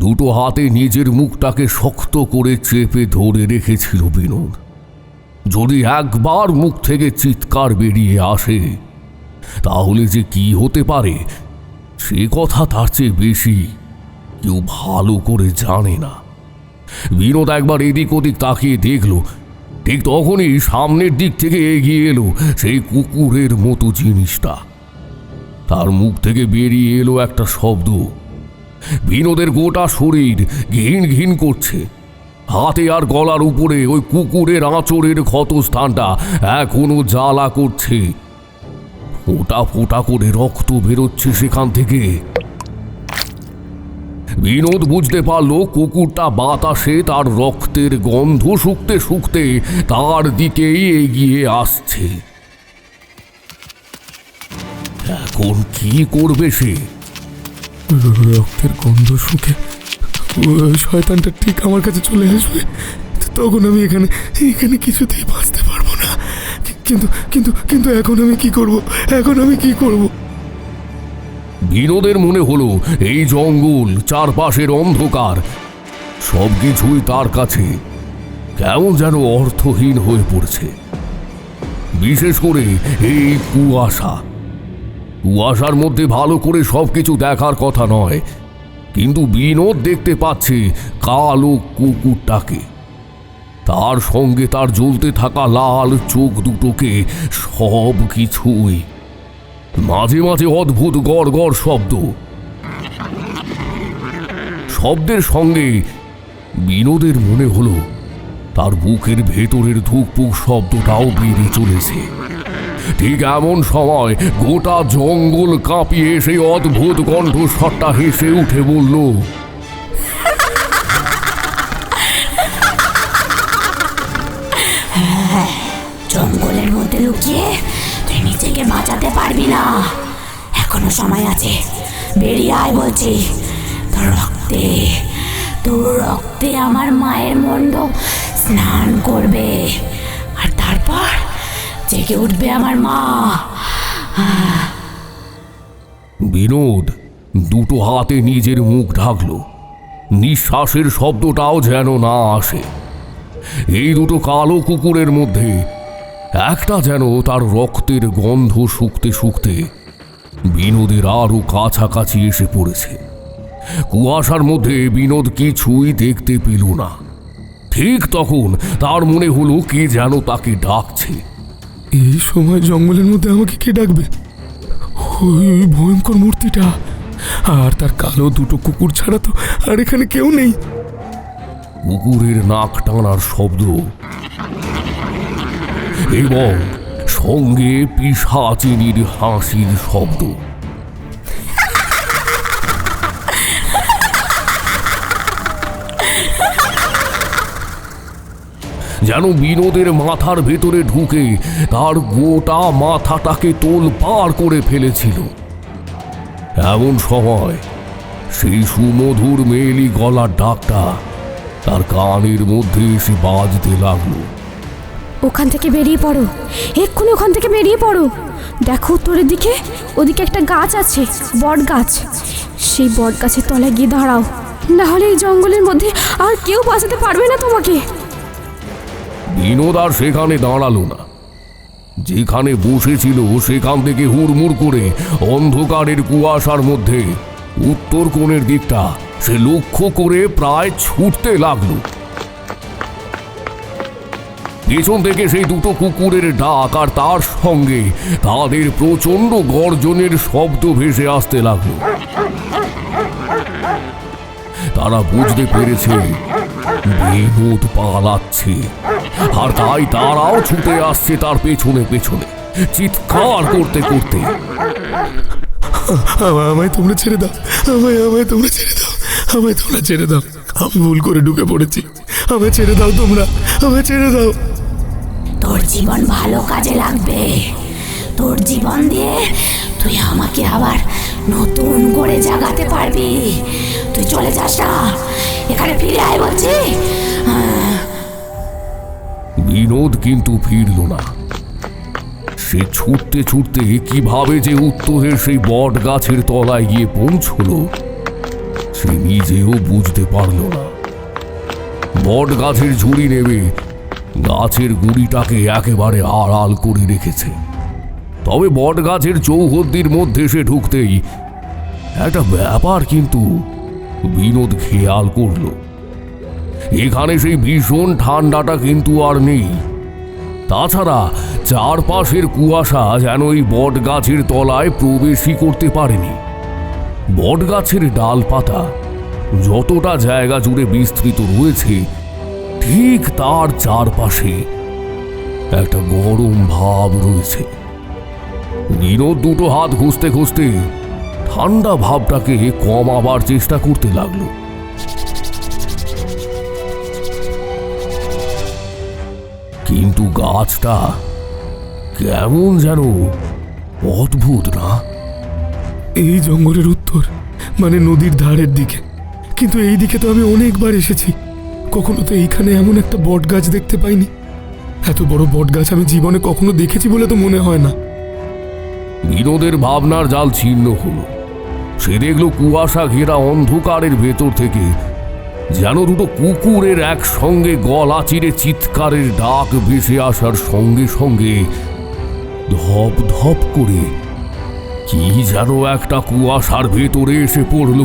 দুটো হাতে নিজের মুখটাকে শক্ত করে চেপে ধরে রেখেছিল বিনোদ। যদি একবার মুখ থেকে চিৎকার বেরিয়ে আসে তাহলে যে কি হতে পারে সে কথা তার চেয়ে বেশি কেউ ভালো করে জানে না। বিনোদ একবার এদিক ওদিক তাকিয়ে দেখল, ঠিক তখনই সামনের দিক থেকে এগিয়ে এলো সেই কুকুরের মতো জিনিসটা। তার মুখ থেকে বেরিয়ে এলো একটা শব্দ। বিনোদের গোটা শরীর ঘিন ঘিন করছে। হাতে আর গলার উপরে ওই কুকুরের আঁচড়ের ক্ষতস্থানটা এখনো জ্বালা করছে। ফোঁটা ফোঁটা করে রক্ত বেরোচ্ছে সেখান থেকে। বিনোদ বুঝতে পারল কুকুরটা বাতাসে তার রক্তের গন্ধ শুকতে শুকতে তার দিকেই এগিয়ে আসছে। এখন কি করবে সে? রক্তের গন্ধ শুকে ওই শয়তানটা ঠিক আমার কাছে চলে আসবে, তখন আমি এখানে কিছুতেই বাঁচতে পারবো না। কিন্তু কিন্তু কিন্তু এখন আমি কি করব? বিনোদের মনে হলো এই জঙ্গল, চারপাশের অন্ধকার সবকিছুই তার কাছে কেমন যেন অর্থহীন হয়ে পড়ছে। বিশেষ করে এই কুয়াশার মধ্যে ভালো করে সবকিছু দেখার কথা নয়, কিন্তু বিনোদ দেখতে পাচ্ছে কালো কুকুরটাকে, তার সঙ্গে তার জ্বলতে থাকা লাল চোখ দুটোকে, সব কিছুই। মাঝে মাঝে অদ্ভুত গড় গড় শব্দের সঙ্গে বিনোদের মনে হলো তার বুকের ভেতরের ধুকপুক শব্দটাও বেরিয়ে চলেছে। ঠিক এমন সময় গোটা জঙ্গল কাঁপিয়ে সেই অদ্ভুত কণ্ঠস্বরটা হেসে উঠে বলল, জঙ্গলের মধ্যে লুকিয়ে তুই নিজেকে বাঁচাতে পারবি না, এখনো সময় আছে, বেরিয়ে আয় বলছি। তোর রক্তে আমার মায়ের মণ্ডপ স্নান করবে, আর তারপর জেগে উঠবে আমার মা। বিনোদ দুটো হাতে নিজের মুখ ঢাকল, নিঃশ্বাসের শব্দটাও যেন না আসে। এই দুটো কালো কুকুরের মধ্যে একটা যেন তার রক্তের গন্ধ শুকতে শুকতে বিনোদের আরো কাছাকাছি এসে পড়েছে। কুয়াশার মধ্যে বিনোদ কিছুই দেখতে পেল না। ঠিক তখন তার মনে হলো কে যেন তাকে ডাকছে। এই সময় জঙ্গলের মধ্যে আমাকে কে ডাকবে? ওই ভয়ঙ্কর মূর্তিটা আর তার কালো দুটো কুকুর ছাড়া তো আর এখানে কেউ নেই। কুকুরের নাক টানার শব্দ এবং সঙ্গে পিশাচিনীর হাসির শব্দ। যেন বিনোদের মাথার ভেতরে ঢুকে তার গোটা মাথাটাকে তোলপাড় করে ফেলেছিল। এমন সময় সেই সুমধুর মেয়েলি গলার ডাকটা তার কানের মধ্যে এসে বাজতে লাগলো। ওখান থেকে বেরিয়ে পড়ো, এক্ষুনি ওখান থেকে বেরিয়ে পড়ো। দেখো উত্তরের দিকে, ওদিকে একটা গাছ আছে, বট গাছ। সেই বট গাছের তলায় গিয়ে দাঁড়াও, না হলে এই জঙ্গলের মধ্যে আর কেউ বাঁচাতে পারবে না তোমাকে। বিনোদ আর সেখানে দাঁড়ালো না। যেখানে বসেছিল সেখান থেকে হুড়মুড় করে অন্ধকারের কুয়াশার মধ্যে উত্তর কোণের দিকটা সে লক্ষ্য করে প্রায় ছুটতে লাগলো। পেছন থেকে সেই দুটো কুকুরের ডাক আর তার সঙ্গে তাদের প্রচন্ড গর্জনের শব্দ ভেসে আসতে লাগলো। তারা বুঝতে পেরেছে বিনোদ পালাচ্ছে, আর তাই তারাও ছুটে আসছে তার পেছনে পেছনে, চিৎকার করতে করতে। আমায় তোমরা ছেড়ে দাও, আমায় তোমরা ছেড়ে দাও, আমায় তোমরা ছেড়ে দাও, আমি ভুল করে ঢুকে পড়েছি, আমায় ছেড়ে দাও, তোমরা আমায় ছেড়ে দাও। তোর জীবন ভালো কাজে লাগবে, তোর জীবন দিয়ে তুই আমাকে আবার নতুন করে জাগাতে পারবি। তুই চলে যাস না, এখানে ফিরে আয় বলছি। বিনোদ কিন্তু ফিরল না। সে ছুটতে ছুটতে কিভাবে যে উত্তরের সেই বট গাছের তলায় গিয়ে পৌঁছলো সে নিজেও বুঝতে পারল না। বট গাছের ঝুড়ি নেবে গাছের গুড়িটাকে একেবারে আড়াল করে রেখেছে। তবে বট গাছের চৌহদ্দির মধ্যে সে ঢুকতেই একটা ব্যাপার কিন্তু বিনোদ খেয়াল করল। এখানে সেই ভীষণ ঠান্ডাটা কিন্তু আর নেই। তাছাড়া চারপাশের কুয়াশা যেন এই বট গাছের তলায় প্রবেশই করতে পারেনি। বট গাছের ডালপাতা যতটা জায়গা জুড়ে বিস্তৃত রয়েছে, ঠিক তার চারপাশে একটা গরম ভাব রয়েছে। বিনোদ দুটো হাত ঘষতে ঘষতে ঠান্ডা ভাবটাকে কমাবার চেষ্টা করতে লাগলো। কিন্তু গাছটা কেমন যেন অদ্ভুত না? এই জঙ্গলের উত্তর মানে নদীর ধারের দিকে, কিন্তু এই দিকে তো আমি অনেকবার এসেছি, কখনো তো এইখানে এমন একটা বট গাছ দেখতে পাইনি। এত বড় বট গাছ আমি জীবনে কখনো দেখেছি বলে তো মনে হয় না। বিনোদের ভাবনার জাল ছিন্ন হলো। সে দেখল কুয়াশা ঘেরা অন্ধকারের ভেতর থেকে যেন দুটো কুকুরের একসঙ্গে গলা চিরে চিৎকারের ডাক ভেসে আসার সঙ্গে সঙ্গে ধপ ধপ করে কি যেন একটা কুয়াশার ভেতরে এসে পড়ল।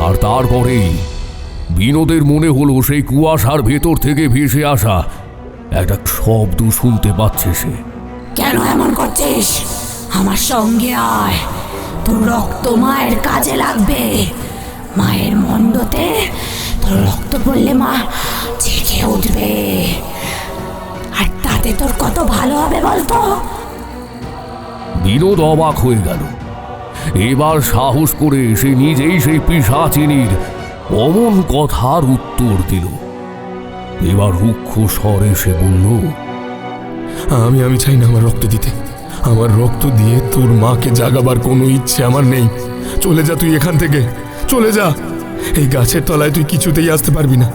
আর তারপরেই বিনোদের মনে হলো সেই কুয়াশার ভেতর থেকে ভেসে আসা একটা শব্দ শুনতে পাচ্ছে সে। কেন এমন করছিস? আমার সঙ্গে আয়, তোর রক্ত মায়ের কাজে লাগবে। মায়ের মণ্ডতে তোর রক্ত পড়লে মা জেগে উঠবে, আর তাতে তোর কত ভালো হবে বলতো। বিনোদ অবাক হয়ে গেল। এবার সাহস করে সে নিজেই সেই পিশাচিনীর অমন কথার উত্তর দিল। এবার রুক্ষ স্বরে সে বলল, আমি চাই না আমার রক্ত দিতে। আমার রক্ত দিয়ে তোর মাকে জাগাবার কোনো ইচ্ছে আমার নেই। চলে যা তুই এখান থেকে, চলে যা। এই গাছের তলায় তুই কিছুতেই আসতে পারবি না,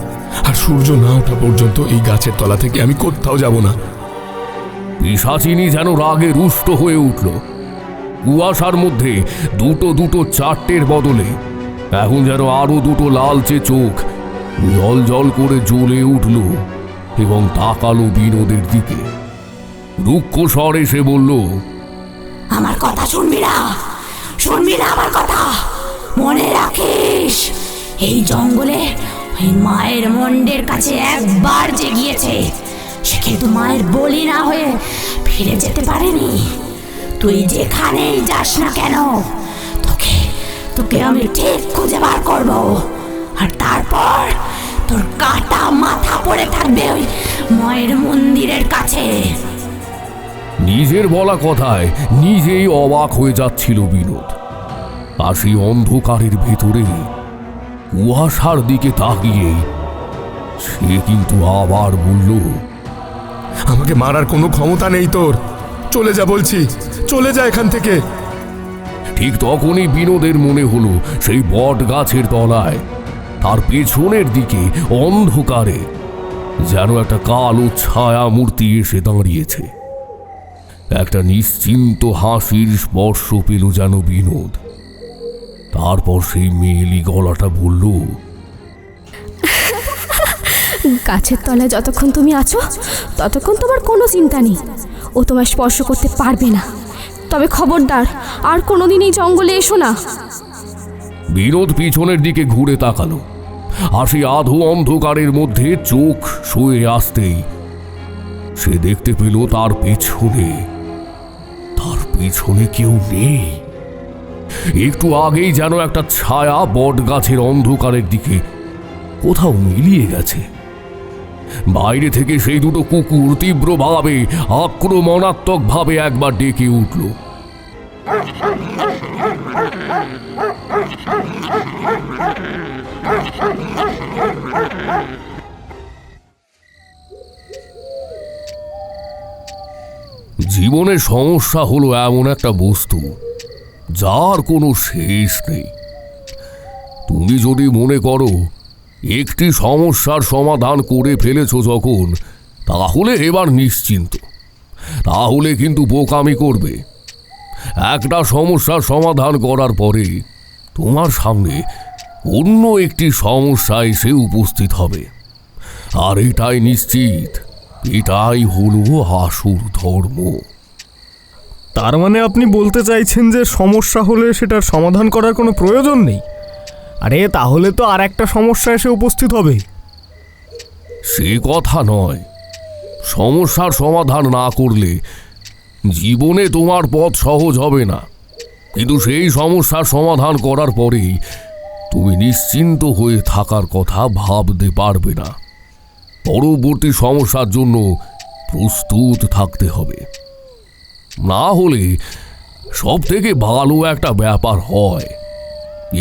আর সূর্য না ওঠা পর্যন্ত এই গাছের তলা থেকে আমি কোথাও যাব না। পিশাচিনী যেন রাগে রুষ্ট হয়ে উঠল। কুয়াশার মধ্যে দুটো দুটো চারটের বদলে এখন যেন আরো দুটো লালচে চোখ জল জল করে জ্বলে উঠল এবং তাকালো বিনোদের দিকে। রুক্ষ স্বরে সে বলল, আমার কথা শুনবি না? শুনবি না আমার কথা? মনে রাখিস, এই জঙ্গলে ওই মায়ের মন্ডের কাছে একবার যে গিয়েছে, সে কিন্তু মায়ের বলি না হয়ে ফিরে যেতে পারেনি। তুই যেখানেই যাস না কেন, তোকে তোকে আমি ঠিক খুঁজে বার করব, আর তারপর তোর কাটা মাথা পড়ে থাকবে ওই মায়ের মন্দিরের কাছে। নিজের বলা কথায় নিজেই অবাক হয়ে যাচ্ছিল বিনোদ। আর সেই অন্ধকারের ভেতরে কুয়াশার দিকে তাকিয়ে সে কিন্তু আবার বলল, আমাকে মারার কোনো ক্ষমতা নেই তোর। চলে যা বলছি, চলে যা এখান থেকে। ঠিক তখনই বিনোদের মনে হলো সেই বট গাছের তলায় তার পেছনের দিকে অন্ধকারে যেন একটা কালো ছায়া মূর্তি এসে দাঁড়িয়েছে। একটা নিশ্চিন্ত হাসির স্পর্শ পেল যেন বিনোদ। তারপর সেই মেয়েলি গলাটা বলল, গাছের তলায় যতক্ষণ তুমি আছো ততক্ষণ তোমার কোনো চিন্তা নেই, ও তোমায় স্পর্শ করতে পারবে না। তবে খবরদার, আর কোনোদিন এই জঙ্গলে এসো না। বিনোদ পিছনের দিকে ঘুরে তাকালো, আর সেই আধো অন্ধকারের মধ্যে চোখ শুয়ে আসতেই সে দেখতে পেল তার পেছনে কেউ নেই। একটু আগেই যেন একটা ছায়া বট গাছের অন্ধকারের দিকে কোথাও মিলিয়ে গেছে। বাইরে থেকে সেই দুটো কুকুর তীব্রভাবে আক্রমণাত্মকভাবে একবার ডেকে উঠল। জীবনের সমস্যা হলো এমন একটা বস্তু যার কোনো শেষ নেই। তুমি যদি মনে করো একটি সমস্যার সমাধান করে ফেলেছ যখন, তাহলে এবার নিশ্চিন্ত, তাহলে কিন্তু বোকামি করবে। একটা সমস্যার সমাধান করার পরে তোমার সামনে অন্য একটি সমস্যা এসে উপস্থিত হবে, আর এটাই নিশ্চিত, এটাই হলো আসল ধর্ম। তার মানে আপনি বলতে চাইছেন যে সমস্যা হলে সেটার সমাধান করার কোনো প্রয়োজন নেই? আরে তাহলে তো আর একটা সমস্যা এসে উপস্থিত হবে। সে কথা নয়, সমস্যার সমাধান না করলে জীবনে তোমার পথ সহজ হবে না, কিন্তু সেই সমস্যার সমাধান করার পরেই তুমি নিশ্চিন্ত হয়ে থাকার কথা ভাবতে পারবে না। পরবর্তী সমস্যার জন্য প্রস্তুত থাকতে হবে, না হলে সব থেকে ভালো একটা ব্যাপার হয়,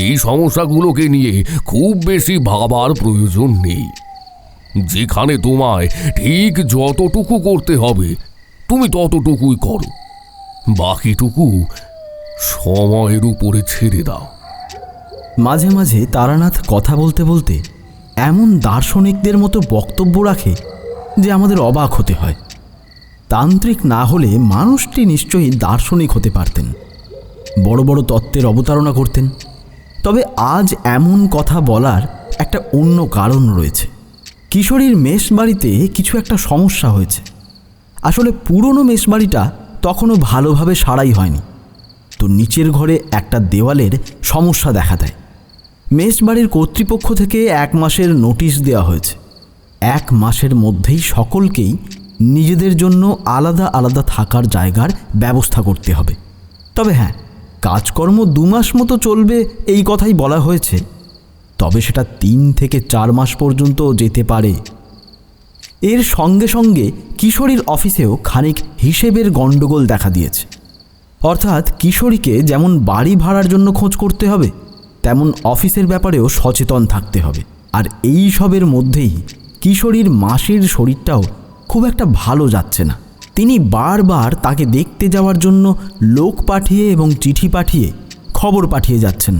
এই সমস্যাগুলোকে নিয়ে খুব বেশি ভাবার প্রয়োজন নেই। যেখানে তোমায় ঠিক যতটুকু করতে হবে তুমি ততটুকুই করো, বাকিটুকু সময়ের উপরে ছেড়ে দাও। মাঝে মাঝে তারানাথ কথা বলতে বলতে এমন দার্শনিকদের মতো বক্তব্য রাখে যে আমাদের অবাক হতে হয়। তান্ত্রিক না হলে মানুষটি নিশ্চয়ই দার্শনিক হতে পারতেন, বড় বড় তত্ত্বের অবতারণা করতেন। তবে আজ এমন কথা বলার একটা অন্য কারণ রয়েছে। কিশোরীর মেশবাড়িতে কিছু একটা সমস্যা হয়েছে। আসলে পুরনো মেশবাড়িটা তখনও ভালোভাবে সারাই হয়নি, তো নিচের ঘরে একটা দেওয়ালের সমস্যা দেখা দেয়। মেশবাড়ির কর্তৃপক্ষ থেকে 1 মাসের নোটিশ দেওয়া হয়েছে। 1 মাসের মধ্যেই সকলকেই নিজেদের জন্য আলাদা আলাদা থাকার জায়গার ব্যবস্থা করতে হবে। তবে হ্যাঁ, কাজকর্ম 2 মাস মতো চলবে এই কথাই বলা হয়েছে, তবে সেটা 3 থেকে 4 মাস পর্যন্ত যেতে পারে। এর সঙ্গে সঙ্গে কিশোরীর অফিসেও খানিক হিসেবের গণ্ডগোল দেখা দিয়েছে। অর্থাৎ কিশোরীকে যেমন বাড়ি ভাড়ার জন্য খোঁজ করতে হবে, তেমন অফিসের ব্যাপারেও সচেতন থাকতে হবে। আর এই সবের মধ্যেই কিশোরীর মাসির শরীরটাও খুব একটা ভালো যাচ্ছে না। তিনি বারবার তাকে দেখতে যাওয়ার জন্য লোক পাঠিয়ে এবং চিঠি পাঠিয়ে খবর পাঠিয়ে যাচ্ছেন।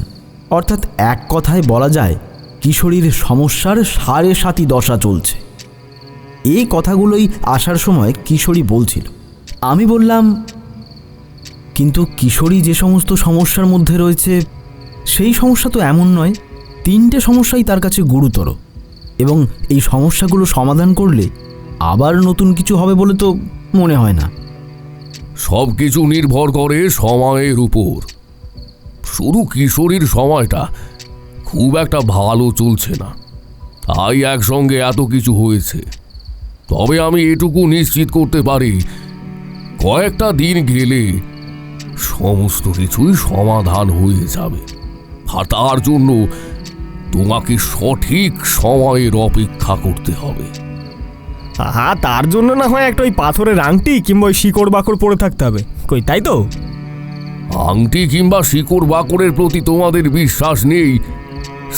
অর্থাৎ এক কথায় বলা যায় কিশোরীর সমস্যার 7.5 দশা চলছে। এই কথাগুলোই আসার সময় কিশোরী বলছিল। আমি বললাম, কিন্তু কিশোরী যে সমস্ত সমস্যার মধ্যে রয়েছে সেই সমস্যা তো এমন নয়। 3টে সমস্যাই তার কাছে গুরুতর, এবং এই সমস্যাগুলো সমাধান করলে আবার নতুন কিছু হবে বলে তো মনে হয় না। সব কিছু নির্ভর করে সময়ের উপর। শুধু কিশোরীর সময়টা খুব একটা ভালো চলছে না, তাই একসঙ্গে এত কিছু হয়েছে। তবে আমি এটুকু নিশ্চিত করতে পারি, কয়েকটা দিন গেলে সমস্ত কিছুই সমাধান হয়ে যাবে। আর তার জন্য তোমাকে সঠিক সময়ের অপেক্ষা করতে হবে। হ্যাঁ, তার জন্য না হয় একটা ওই পাথরের আংটি কিংবা ওই শিকড় বাকড় পরে থাকতে হবে, কই তাই তো? আংটি কিংবা শিকড় বাকড়ের প্রতি তোমাদের বিশ্বাস নেই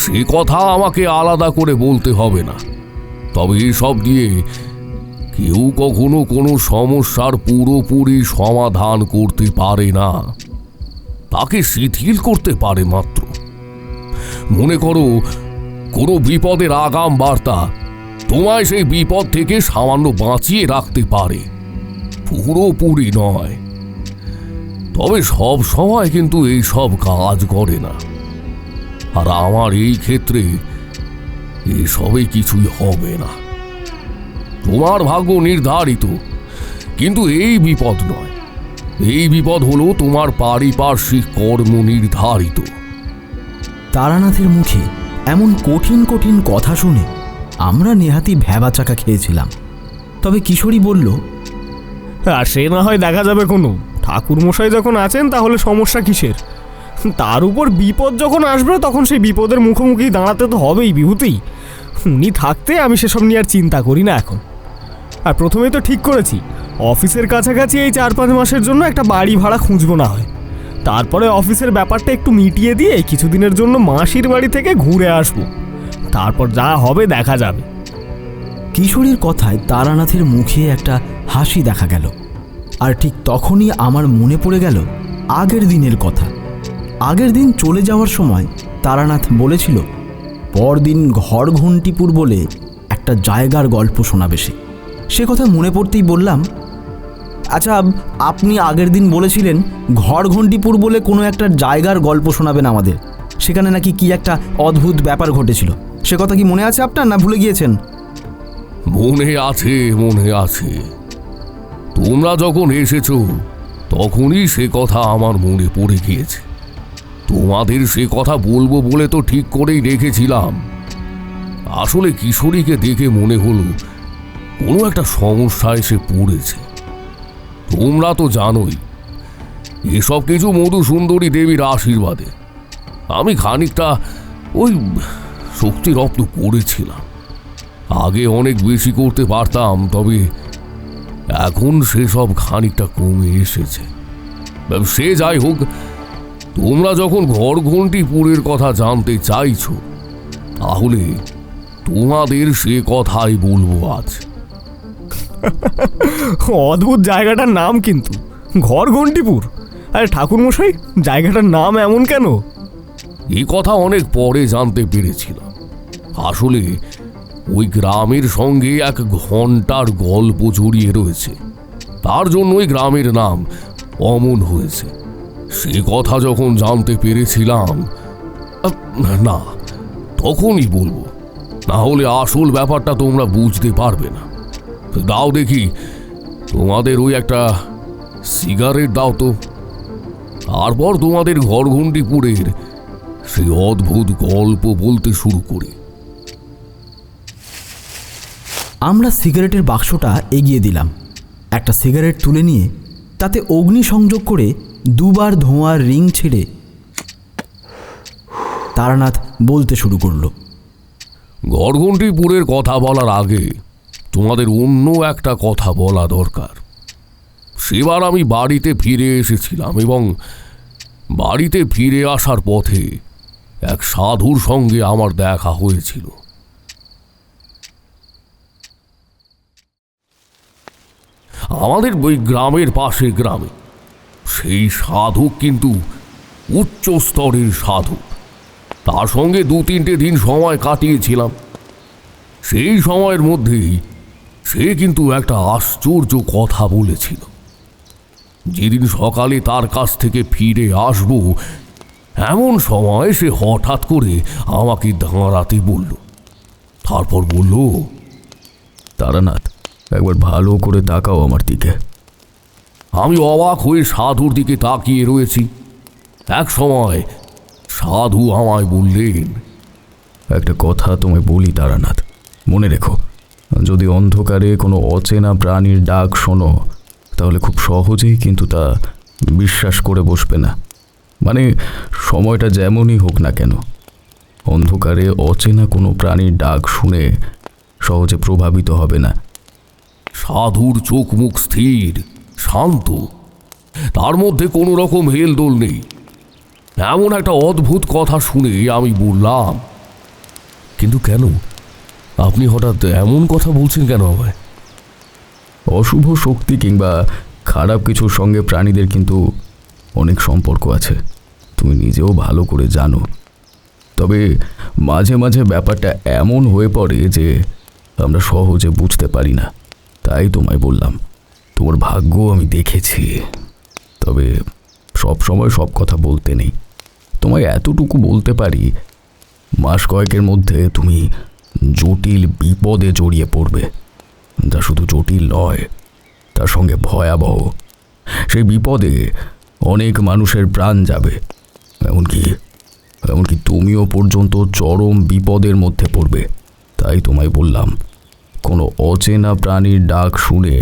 সে কথা আমাকে আলাদা করে বলতে হবে না। তবে এসব দিয়ে কেউ কখনো কোনো সমস্যার পুরোপুরি সমাধান করতে পারে না, তাকে শিথিল করতে পারে মাত্র। মনে করো কোনো বিপদের আগাম বার্তা তোমায় সেই বিপদ থেকে সামান্য বাঁচিয়ে রাখতে পারে, পুরোপুরি নয়। তবে সব সময় কিন্তু এই সব কাজ করে না, আর আমার এই ক্ষেত্রে এসবে কিছুই হবে না। তোমার ভাগ্য নির্ধারিত, কিন্তু এই বিপদ নয়। এই বিপদ হলো তোমার পারিপার্শ্বিক কর্ম নির্ধারিত। তারানাথের মুখে এমন কঠিন কঠিন কথা শুনে আমরা নেহাতি ভ্যাবাচাকা খেয়েছিলাম। তবে কিশোরী বলল, আর সে না হয় দেখা যাবে, কোনো ঠাকুরমশাই যখন আছেন তাহলে সমস্যা কিসের? তার উপর বিপদ যখন আসবে তখন সেই বিপদের মুখোমুখি দাঁড়াতে তো হবেই বিভূতি। উনি থাকতে আমি সেসব নিয়ে আর চিন্তা করি না এখন। আর প্রথমেই তো ঠিক করেছি, অফিসের কাছাকাছি এই 4-5 মাসের জন্য একটা বাড়ি ভাড়া খুঁজবো না হয়। তারপরে অফিসের ব্যাপারটা একটু মিটিয়ে দিয়ে কিছুদিনের জন্য মাসির বাড়ি থেকে ঘুরে আসবো। তারপর যা হবে দেখা যাবে। কিশোরীর কথায় তারানাথের মুখে একটা হাসি দেখা গেল। আর ঠিক তখনই আমার মনে পড়ে গেল আগের দিনের কথা। আগের দিন চলে যাওয়ার সময় তারানাথ বলেছিল পরদিন ঘরঘণ্টিপুর বলে একটা জায়গার গল্প শোনাবে সে। কথা মনে পড়তেই বললাম, আচ্ছা, আপনি আগের দিন বলেছিলেন ঘরঘণ্টিপুর বলে কোনো একটা জায়গার গল্প শোনাবেন আমাদের। সেখানে নাকি কি একটা অদ্ভুত ব্যাপার ঘটেছিল, সে কথা কি মনে আছে আপনার, না ভুলে গিয়েছেন? মনে আছে, মনে আছে। তোমরা যখন এসেছো তখনই সে কথা আমার মনে পড়ে গিয়েছে। তোমাদের সে কথা বলবো বলে তো ঠিক করেই রেখেছিলাম। আসলে কিশোরীকে দেখে মনে হলো কোনো একটা সমস্যায় সে পড়েছে। তোমরা তো জানোই এসব কিছু মধুসুন্দরী দেবীর আশীর্বাদে। আমি খানিকটা ওই শক্তি রপ্ত করেছিলাম। আগে অনেক বেশি করতে পারতাম, তবে এখন সেসব খানিকটা কমে এসেছে। সে যাই হোক, তোমরা যখন ঘরঘণ্টিপুরের কথা জানতে চাইছো তাহলে তোমাদের সে কথাই বলবো আজ। অদ্ভুত জায়গাটার নাম কিন্তু, ঘরঘণ্টিপুর। আরে ঠাকুরমশাই, জায়গাটার নাম এমন কেন? এই কথা অনেক পরে জানতে পেরেছিলাম। আসলে ওই গ্রামের সঙ্গে এক ঘন্টার গল্প জড়িয়ে রয়েছে, তার জন্য ওই গ্রামের নাম অমন হয়েছে। সে কথা যখন জানতে পেরেছিলাম, না তখনই বলবো, না হলে আসল ব্যাপারটা তোমরা বুঝতে পারবে না। দাও দেখি তোমাদের ওই একটা সিগারেট দাও তো, তারপর তোমাদের ঘরঘণ্টিপুরের সেই অদ্ভুত গল্প বলতে শুরু করি। আমরা সিগারেটের বাক্সটা এগিয়ে দিলাম। একটা সিগারেট তুলে নিয়ে তাতে অগ্নি সংযোগ করে দুবার ধোঁয়ার রিং ছেড়ে তারানাথ বলতে শুরু করলো। ঘরঘণ্টিপুরের কথা বলার আগে তোমাদের অন্য একটা কথা বলা দরকার। সেবার আমি বাড়িতে ফিরে এসেছিলাম এবং বাড়িতে ফিরে আসার পথে এক সাধুর সঙ্গে আমার দেখা হয়েছিল। আমাদের ওই গ্রামের পাশে গ্রামে সেই সাধু কিন্তু উচ্চ স্তরের সাধু। তার সঙ্গে 2-3 দিন সময় কাটিয়েছিলাম। সেই সময়ের মধ্যেই সে কিন্তু একটা আশ্চর্য কথা বলেছিল। যেদিন সকালে তার কাছ থেকে ফিরে আসব এমন সময় সে হঠাৎ করে আমাকে দাঁড়াতে বলল। তারপর বলল, তারানাথ, একবার ভালো করে তাকাও আমার দিকে। আমি অবাক হয়ে সাধুর দিকে তাকিয়ে রয়েছি। এক সময় সাধু আমায় বললেন, একটা কথা তোমায় বলি তারানাথ, মনে রেখো, যদি অন্ধকারে কোনো অচেনা প্রাণীর ডাক শোনো তাহলে খুব সহজেই কিন্তু তা বিশ্বাস করে বসবে না। মানে সময়টা যেমনই হোক না কেন, অন্ধকারে অচেনা কোনো প্রাণীর ডাক শুনে সহজে প্রভাবিত হবে না। সাধুর চোখ মুখ স্থির, শান্ত, তার মধ্যে কোনো রকম হেলদোল নেই। এমন একটা অদ্ভুত কথা শুনে আমি বললাম, কিন্তু কেন আপনি হঠাৎ এমন কথা বলছেন কেন আমায়? অশুভ শক্তি কিংবা খারাপ কিছুর সঙ্গে প্রাণীদের কিন্তু অনেক সম্পর্ক আছে, তুমি নিজেও ভালো করে জানো। তবে মাঝে মাঝে ব্যাপারটা এমন হয়ে পড়ে যে আমরা সহজে বুঝতে পারি না। তাই তোমায় বললাম, তোমার ভাগ্য আমি দেখেছি। তবে সব সময় সব কথা বলতে নেই। তোমায় এতটুকু বলতে পারি, মাস কয়েকের মধ্যে তুমি জটিল বিপদে জড়িয়ে পড়বে, যা শুধু জটিল নয়, তার সঙ্গে ভয়াবহ। সেই বিপদে অনেক মানুষের প্রাণ যাবে, এমনকি তুমিও পর্যন্ত চরম বিপদের মধ্যে পড়বে। তাই তোমায় বললাম, কোনো অচেনা প্রাণীর ডাক শুনে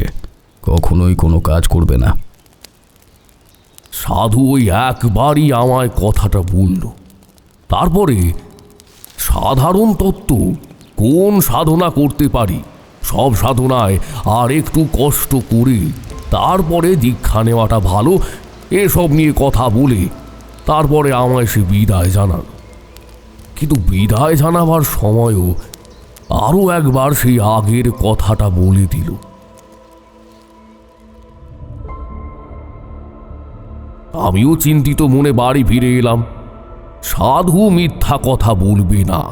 কখনোই কোনো কাজ করবে না। সাধু ওই একবারই আমায় কথাটা বলল। তারপরে সাধারণ তত্ত্ব কোন সাধনা করতে পারি, সব সাধনায় আর একটু কষ্ট করে তারপরে দীক্ষা নেওয়াটা ভালো, এসব নিয়ে কথা বলে তারপরে আমায় সে বিদায় জানাল। কিন্তু বিদায় জানাবার সময়ও আরও একবার সেই আগের কথাটা বলে দিল। আমিও চিন্তিত মনে বাড়ি ফিরে এলাম। সাধু মিথ্যা কথা বলবে না,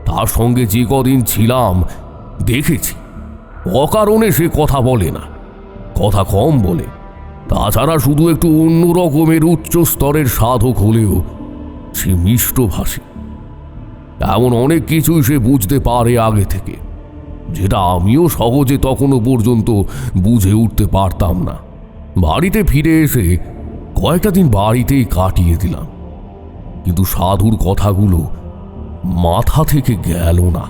তার সঙ্গে যে কদিন ছিলাম দেখেছি অকারণে সে কথা বলে না। কথা কম বলে, তাছাড়া শুধু একটু অন্য রকমের উচ্চ স্তরের সাধক হলেও সে মিষ্টভাষী। এমন অনেক কিছুই সে বুঝতে পারে আগে থেকে, যেটা আমিও সহজে তখনও পর্যন্ত বুঝে উঠতে পারতাম না। বাড়িতে ফিরে এসে কয়েকটা দিন বাড়িতেই কাটিয়ে দিলাম, কিন্তু সাধুর কথাগুলো মাথা থেকে গেল না।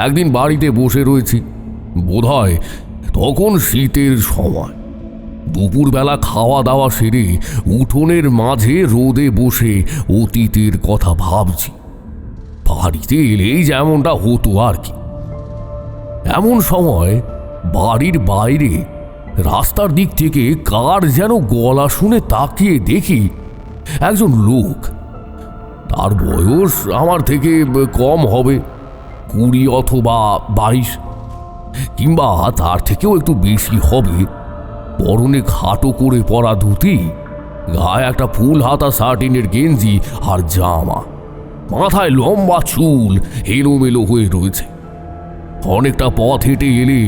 একদিন বাড়িতে বসে রয়েছি, বোধহয় তখন শীতের সময়। দুপুরবেলা খাওয়া দাওয়া সেরে উঠোনের মাঝে রোদে বসে অতীতের কথা ভাবছি। বাড়িতে এলেই যেমনটা হতো আর কি। এমন সময় বাড়ির বাইরে রাস্তার দিক থেকে কার যেন গলা শুনে তাকিয়ে দেখি একজন লোক। তার বয়স আমার থেকে কম হবে, 20 অথবা 22, কিংবা তার থেকেও একটু বেশি হবে। পরনে খাটো করে পরা ধুতি, গায়ে একটা ফুল হাতা শার্টিনের গেঞ্জি আর জামা, মাথায় লম্বা চুল এলোমেলো হয়ে রয়েছে। অনেকটা পথ হেঁটে এলে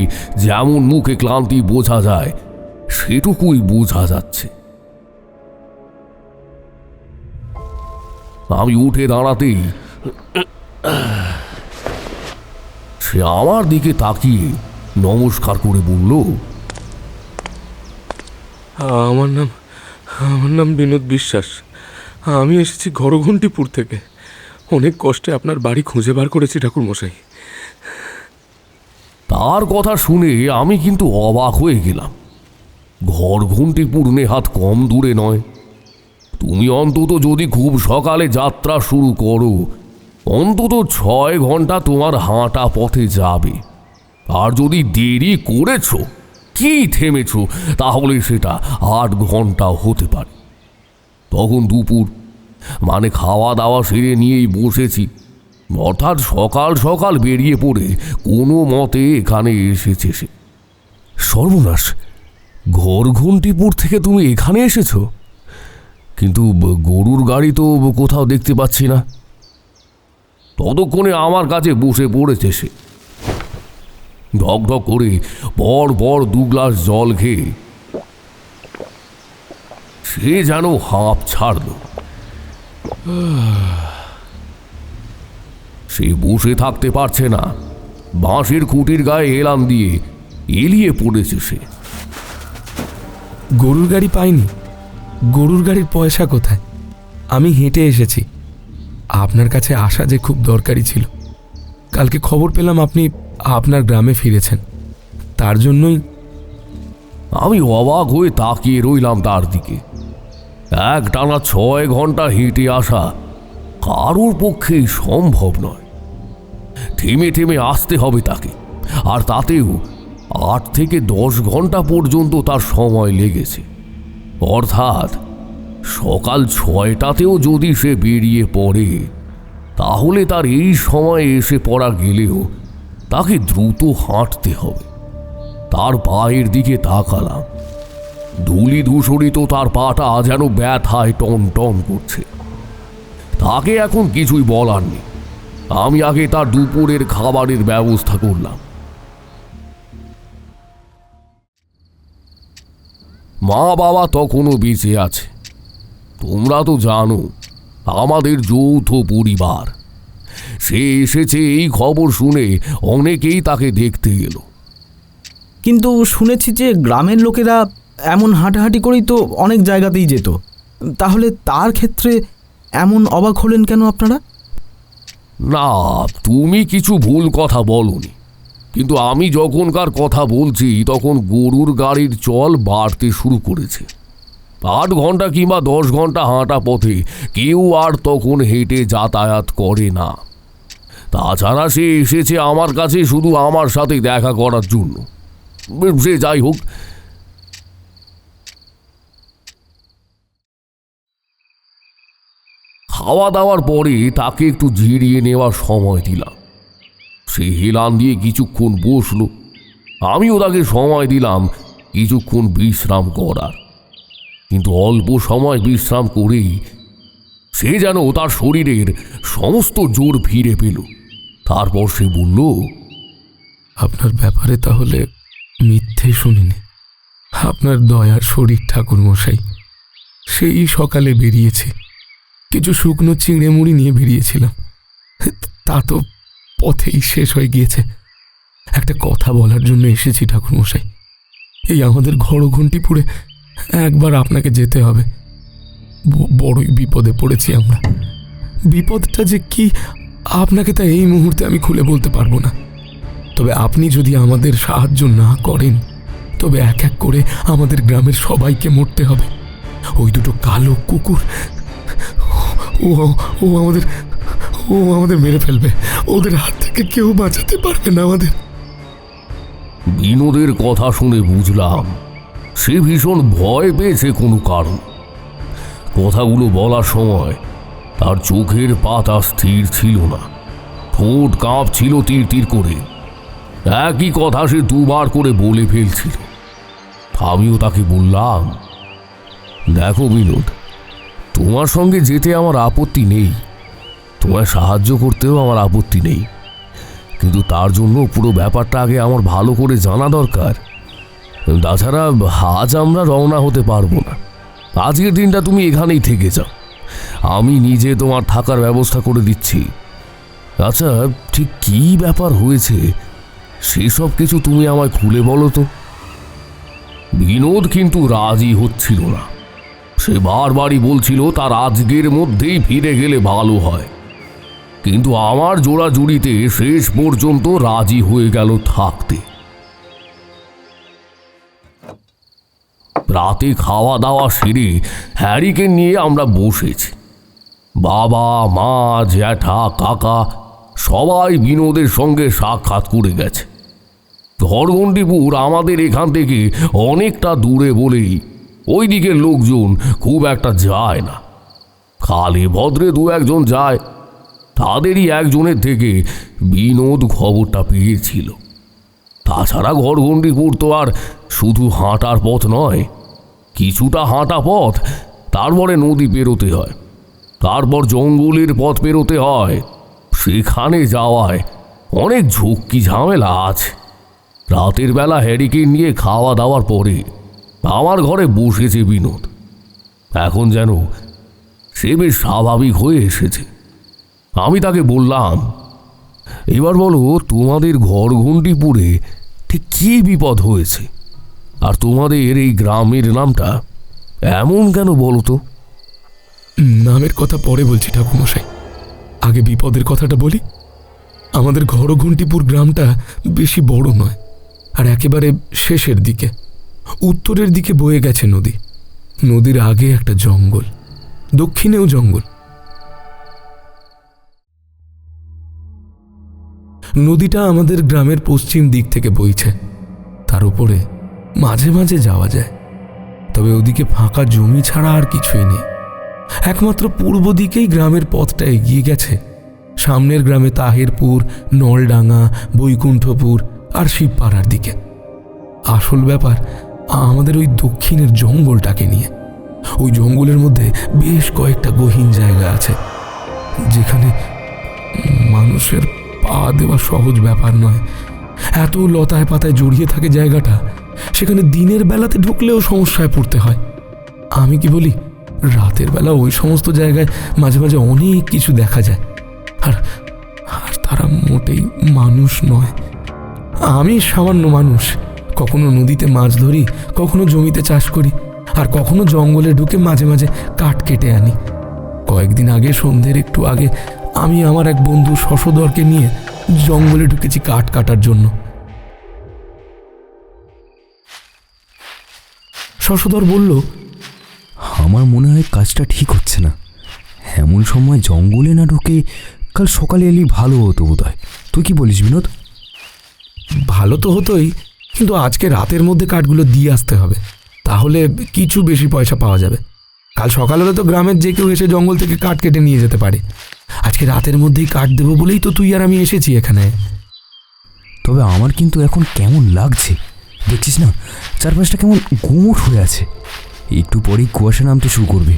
যেমন মুখে ক্লান্তি বোঝা যায়, সেটুকুই বোঝা যাচ্ছে। আমি উঠে দাঁড়াতেই সে আমার দিকে তাকিয়ে নমস্কার করে বলল, আমার নাম বিনোদ বিশ্বাস। আমি এসেছি ঘরঘণ্টিপুর থেকে। অনেক কষ্টে আপনার বাড়ি খুঁজে বার করেছি ঠাকুরমশাই। তার কথা শুনে আমি কিন্তু অবাক হয়ে গেলাম। ঘরঘণ্টিপুর নেহাত কম দূরে নয়। তুমি অন্তত যদি খুব সকালে যাত্রা শুরু করো, অন্তত 6 ঘন্টা তোমার হাঁটা পথে যাবে। আর যদি দেরি করেছ, কি থেমেছ, তাহলে সেটা 8 ঘন্টা হতে পারে। তখন দুপুর, মানে খাওয়া দাওয়া সেরে নিয়েই বসেছি। অর্থাৎ সকাল সকাল বেরিয়ে পড়ে কোনো মতে এখানে এসেছে সে। সর্বনাশ, ঘরঘণ্টিপুর থেকে তুমি এখানে এসেছো? কিন্তু গরুর গাড়ি তো কোথাও দেখতে পাচ্ছি না। ততক্ষণে আমার কাছে বসে পড়েছে সে। ঢকঢক করে পর পর 2 গ্লাস জল খেয়ে সে যেন হাঁপ ছাড়ল। সে বসে থাকতে পারছে না, বাঁশের খুঁটির গায়ে হেলান দিয়ে এলিয়ে পড়েছে সে। গরুর গাড়ি পাইনি। গরুর গাড়ির পয়সা কোথায়? আমি হেঁটে এসেছি। আপনার কাছে আসা যে খুব দরকারি ছিল। কালকে খবর পেলাম আপনি আপনার গ্রামে ফিরেছেন, তার জন্যই। আমি অবাক হয়ে তাকিয়ে রইলাম তার দিকে। একটানা 6 ঘন্টা হেঁটে আসা কারোর পক্ষেই সম্ভব নয়। থেমে থেমে আসতে হবে তাকে, আর তাতেও 8 থেকে 10 ঘন্টা পর্যন্ত তার সময় লেগেছে। অর্থাৎ সকাল 6টাতেও যদি সে বেরিয়ে পড়ে, তাহলে তার এই সময়ে এসে পড়া গেলেও তাকে দ্রুত হাঁটতে হবে। তার পায়ের দিকে তাকালাম। ধুলি ধূসরিত তার পাটা যেন ব্যথায় টন টন করছে। তাকে এখন কিছুই বলার নেই। আমি আগে তার দুপুরের খাবারের ব্যবস্থা করলাম। মা বাবা তখনও বেঁচে আছে। তোমরা তো জানো, আমাদের যৌথ পরিবার। সে এসেছে এই খবর শুনে অনেকেই তাকে দেখতে এলো। কিন্তু শুনেছি যে গ্রামের লোকেরা এমন হাঁটাহাঁটি করেই তো অনেক জায়গাতেই যেত। তাহলে তার ক্ষেত্রে এমন অবাক হলেন কেন আপনারা? না, তুমি কিছু ভুল কথা বলনি। কিন্তু আমি যখনকার কথা বলছি তখন গরুর গাড়ির চল বাড়তে শুরু করেছে। 8 ঘন্টা কিংবা 10 ঘন্টা হাঁটা পথে কেউ আর তখন হেঁটে যাতায়াত করে না। তাছাড়া সে এসেছে আমার কাছে শুধু আমার সাথে দেখা করার জন্য। সে যাই হোক, খাওয়া দাওয়ার পরে তাকে একটু জিরিয়ে নেওয়ার সময় দিলাম। সে হেলান দিয়ে কিছুক্ষণ বসলো। আমিও তাকে সময় দিলাম কিছুক্ষণ বিশ্রাম করার। কিন্তু অল্প সময় বিশ্রাম করেই সে যেন তার শরীরের সমস্ত জোর ফিরে পেল। তারপর সে বলল, আপনার ব্যাপারে তাহলে মিথ্যে শুনিনি। আপনার দয়ার শরীর ঠাকুর মশাই। সেই সকালে বেরিয়েছি, কিছু শুকনো চিঁড়ে মুড়ি নিয়ে বেরিয়েছিলাম, তা তো পথেই শেষ হয়ে গিয়েছে। একটা কথা বলার জন্য এসেছি ঠাকুর মশাই। এই আমাদের ঘরঘণ্টিপুরে একবার আপনাকে যেতে হবে। বড়ই বিপদে পড়েছি আমরা। বিপদটা যে কি আপনাকে তা এই মুহূর্তে আমি খুলে বলতে পারবো না। তবে আপনি যদি আমাদের সাহায্য না করেন তবে এক এক করে আমাদের গ্রামের সবাইকে মরতে হবে। ওই দুটো কালো কুকুর ও ও আমাদের ও আমাদের মেরে ফেলবে। ওদের হাত থেকে কেউ বাঁচাতে পারবে না আমাদের। বিনোদের কথা শুনে বুঝলাম সে ভীষণ ভয় পেয়েছে কোনো কারণ। কথাগুলো বলার সময় তার চোখের পাতা স্থির ছিল না, ঠোঁট কাঁপছিল তীর তীর করে। একই কথা সে দুবার করে বলে ফেলছিল। আমিও তাকে বললাম, দেখো বিনোদ, তোমার সঙ্গে যেতে আমার আপত্তি নেই, তোমায় সাহায্য করতেও আমার আপত্তি নেই, কিন্তু তার জন্য পুরো ব্যাপারটা আগে আমার ভালো করে জানা দরকার। তাছাড়া আজ আমরা রওনা হতে পারবো না। আজকের দিনটা তুমি এখানেই থেকে যাও, আমি নিজে তোমার থাকার ব্যবস্থা করে দিচ্ছি। আচ্ছা, ঠিক কী ব্যাপার হয়েছে সেসব কিছু তুমি আমায় খুলে বলো তো। বিনোদ কিন্তু রাজি হচ্ছিল না। সে বারবারই বলছিল তার আজকের মধ্যেই ফিরে গেলে ভালো হয়, কিন্তু আমার জোড়াজুড়িতে শেষ পর্যন্ত রাজি হয়ে গেল থাকতে। রাতে খাওয়া দাওয়া সেরে হ্যারিকে নিয়ে আমরা বসেছি। বাবা, মা, জ্যাঠা, কাকা সবাই বিনোদের সঙ্গে সাক্ষাৎ করে গেছে। ঘরঘণ্টিপুর আমাদের এখান থেকে অনেকটা দূরে বলেই ওই দিকের লোকজন খুব একটা যায় না। কালে ভদ্রে দু একজন যায়, তাদেরই একজনের থেকে বিনোদ খবরটা পেয়েছিল। তাছাড়া ঘরঘণ্টিপুর তো আর শুধু হাঁটার পথ নয়, কিছুটা হাঁটা পথ, তারপরে নদী পেরোতে হয়, তারপর জঙ্গলের পথ পেরোতে হয়। সেখানে যাওয়ায় অনেক ঝুঁকি ঝামেলা আছে। রাতের বেলা হ্যারিকে নিয়ে খাওয়া দাওয়ার পরে আমার ঘরে বসেছে বিনোদ। এখন যেন সে বেশ স্বাভাবিক হয়ে এসেছে। আমি তাকে বললাম, এবার বলো তোমাদের ঘরঘণ্টিপুরে ঠিক কী বিপদ হয়েছে, আর তোমাদের এই গ্রামের নামটা এমন কেন বলো তো। নামের কথা পরে বলছি ঠাকুরমশাই, আগে বিপদের কথাটা বলি। আমাদের ঘরঘণ্টিপুর গ্রামটা বেশি বড় নয়, আর একেবারে শেষের দিকে উত্তরের দিকে বয়ে গেছে নদী। নদীর আগে একটা জঙ্গল, দক্ষিণেও জঙ্গল। নদীটা আমাদের গ্রামের পশ্চিম দিক থেকে বইছে, তার উপরে মাঝে মাঝে যাওয়া যায়। তবে ওদিকে ফাঁকা জমি ছাড়া আর কিছুই নেই। একমাত্র পূর্ব দিকেই গ্রামের পথটা এগিয়ে গেছে। সামনের গ্রামে তাহেরপুর, নলডাঙ্গা, বৈকুণ্ঠপুর আর শিবপাড়ার দিকে। আসল ব্যাপার আমাদের ওই দক্ষিণের জঙ্গলটাকে নিয়ে। ওই জঙ্গলের মধ্যে বেশ কয়েকটা গহীন জায়গা আছে, যেখানে মানুষের পা দেওয়া সহজ ব্যাপার নয়। এত লতায় পাতায় জড়িয়ে থাকে জায়গাটা, সেখানে দিনের বেলাতে ঢুকলেও সমস্যায় পড়তে হয়। আমি কি বলি, রাতের বেলা ওই সমস্ত জায়গায় মাঝে মাঝে অনেক কিছু দেখা যায়, আর তারা মোটেই মানুষ নয়। আমি সামান্য মানুষ, কখনো নদীতে মাছ ধরি, কখনো জমিতে চাষ করি, আর কখনো জঙ্গলে ঢুকে মাঝে মাঝে কাঠ কেটে আনি। কয়েকদিন আগে সন্ধ্যের একটু আগে আমি আমার এক বন্ধু শশধরকে নিয়ে জঙ্গলে ঢুকেছি কাঠ কাটার জন্য। শশধর বলল, আমার মনে হয় কাজটা ঠিক হচ্ছে না। এমন সময় জঙ্গলে না ঢুকে কাল সকালে এলেই ভালো হতো বোধহয়। তুই কি বলিস বিনোদ? ভালো তো হতোই, কিন্তু আজকে রাতের মধ্যে কাঠগুলো দিয়ে আসতে হবে, তাহলে কিছু বেশি পয়সা পাওয়া যাবে। কাল সকাল হলে তো গ্রামের যে কেউ এসে জঙ্গল থেকে কাঠ কেটে নিয়ে যেতে পারে। আজকে রাতের মধ্যেই কাঠ দেবো বলেই তো তুই আর আমি এসেছি এখানে। তবে আমার কিন্তু এখন কেমন লাগছে, দেখছিস না চারপাশটা কেমন গুমোট হয়ে আছে। একটু পরেই কুয়াশা নামতে শুরু করবে।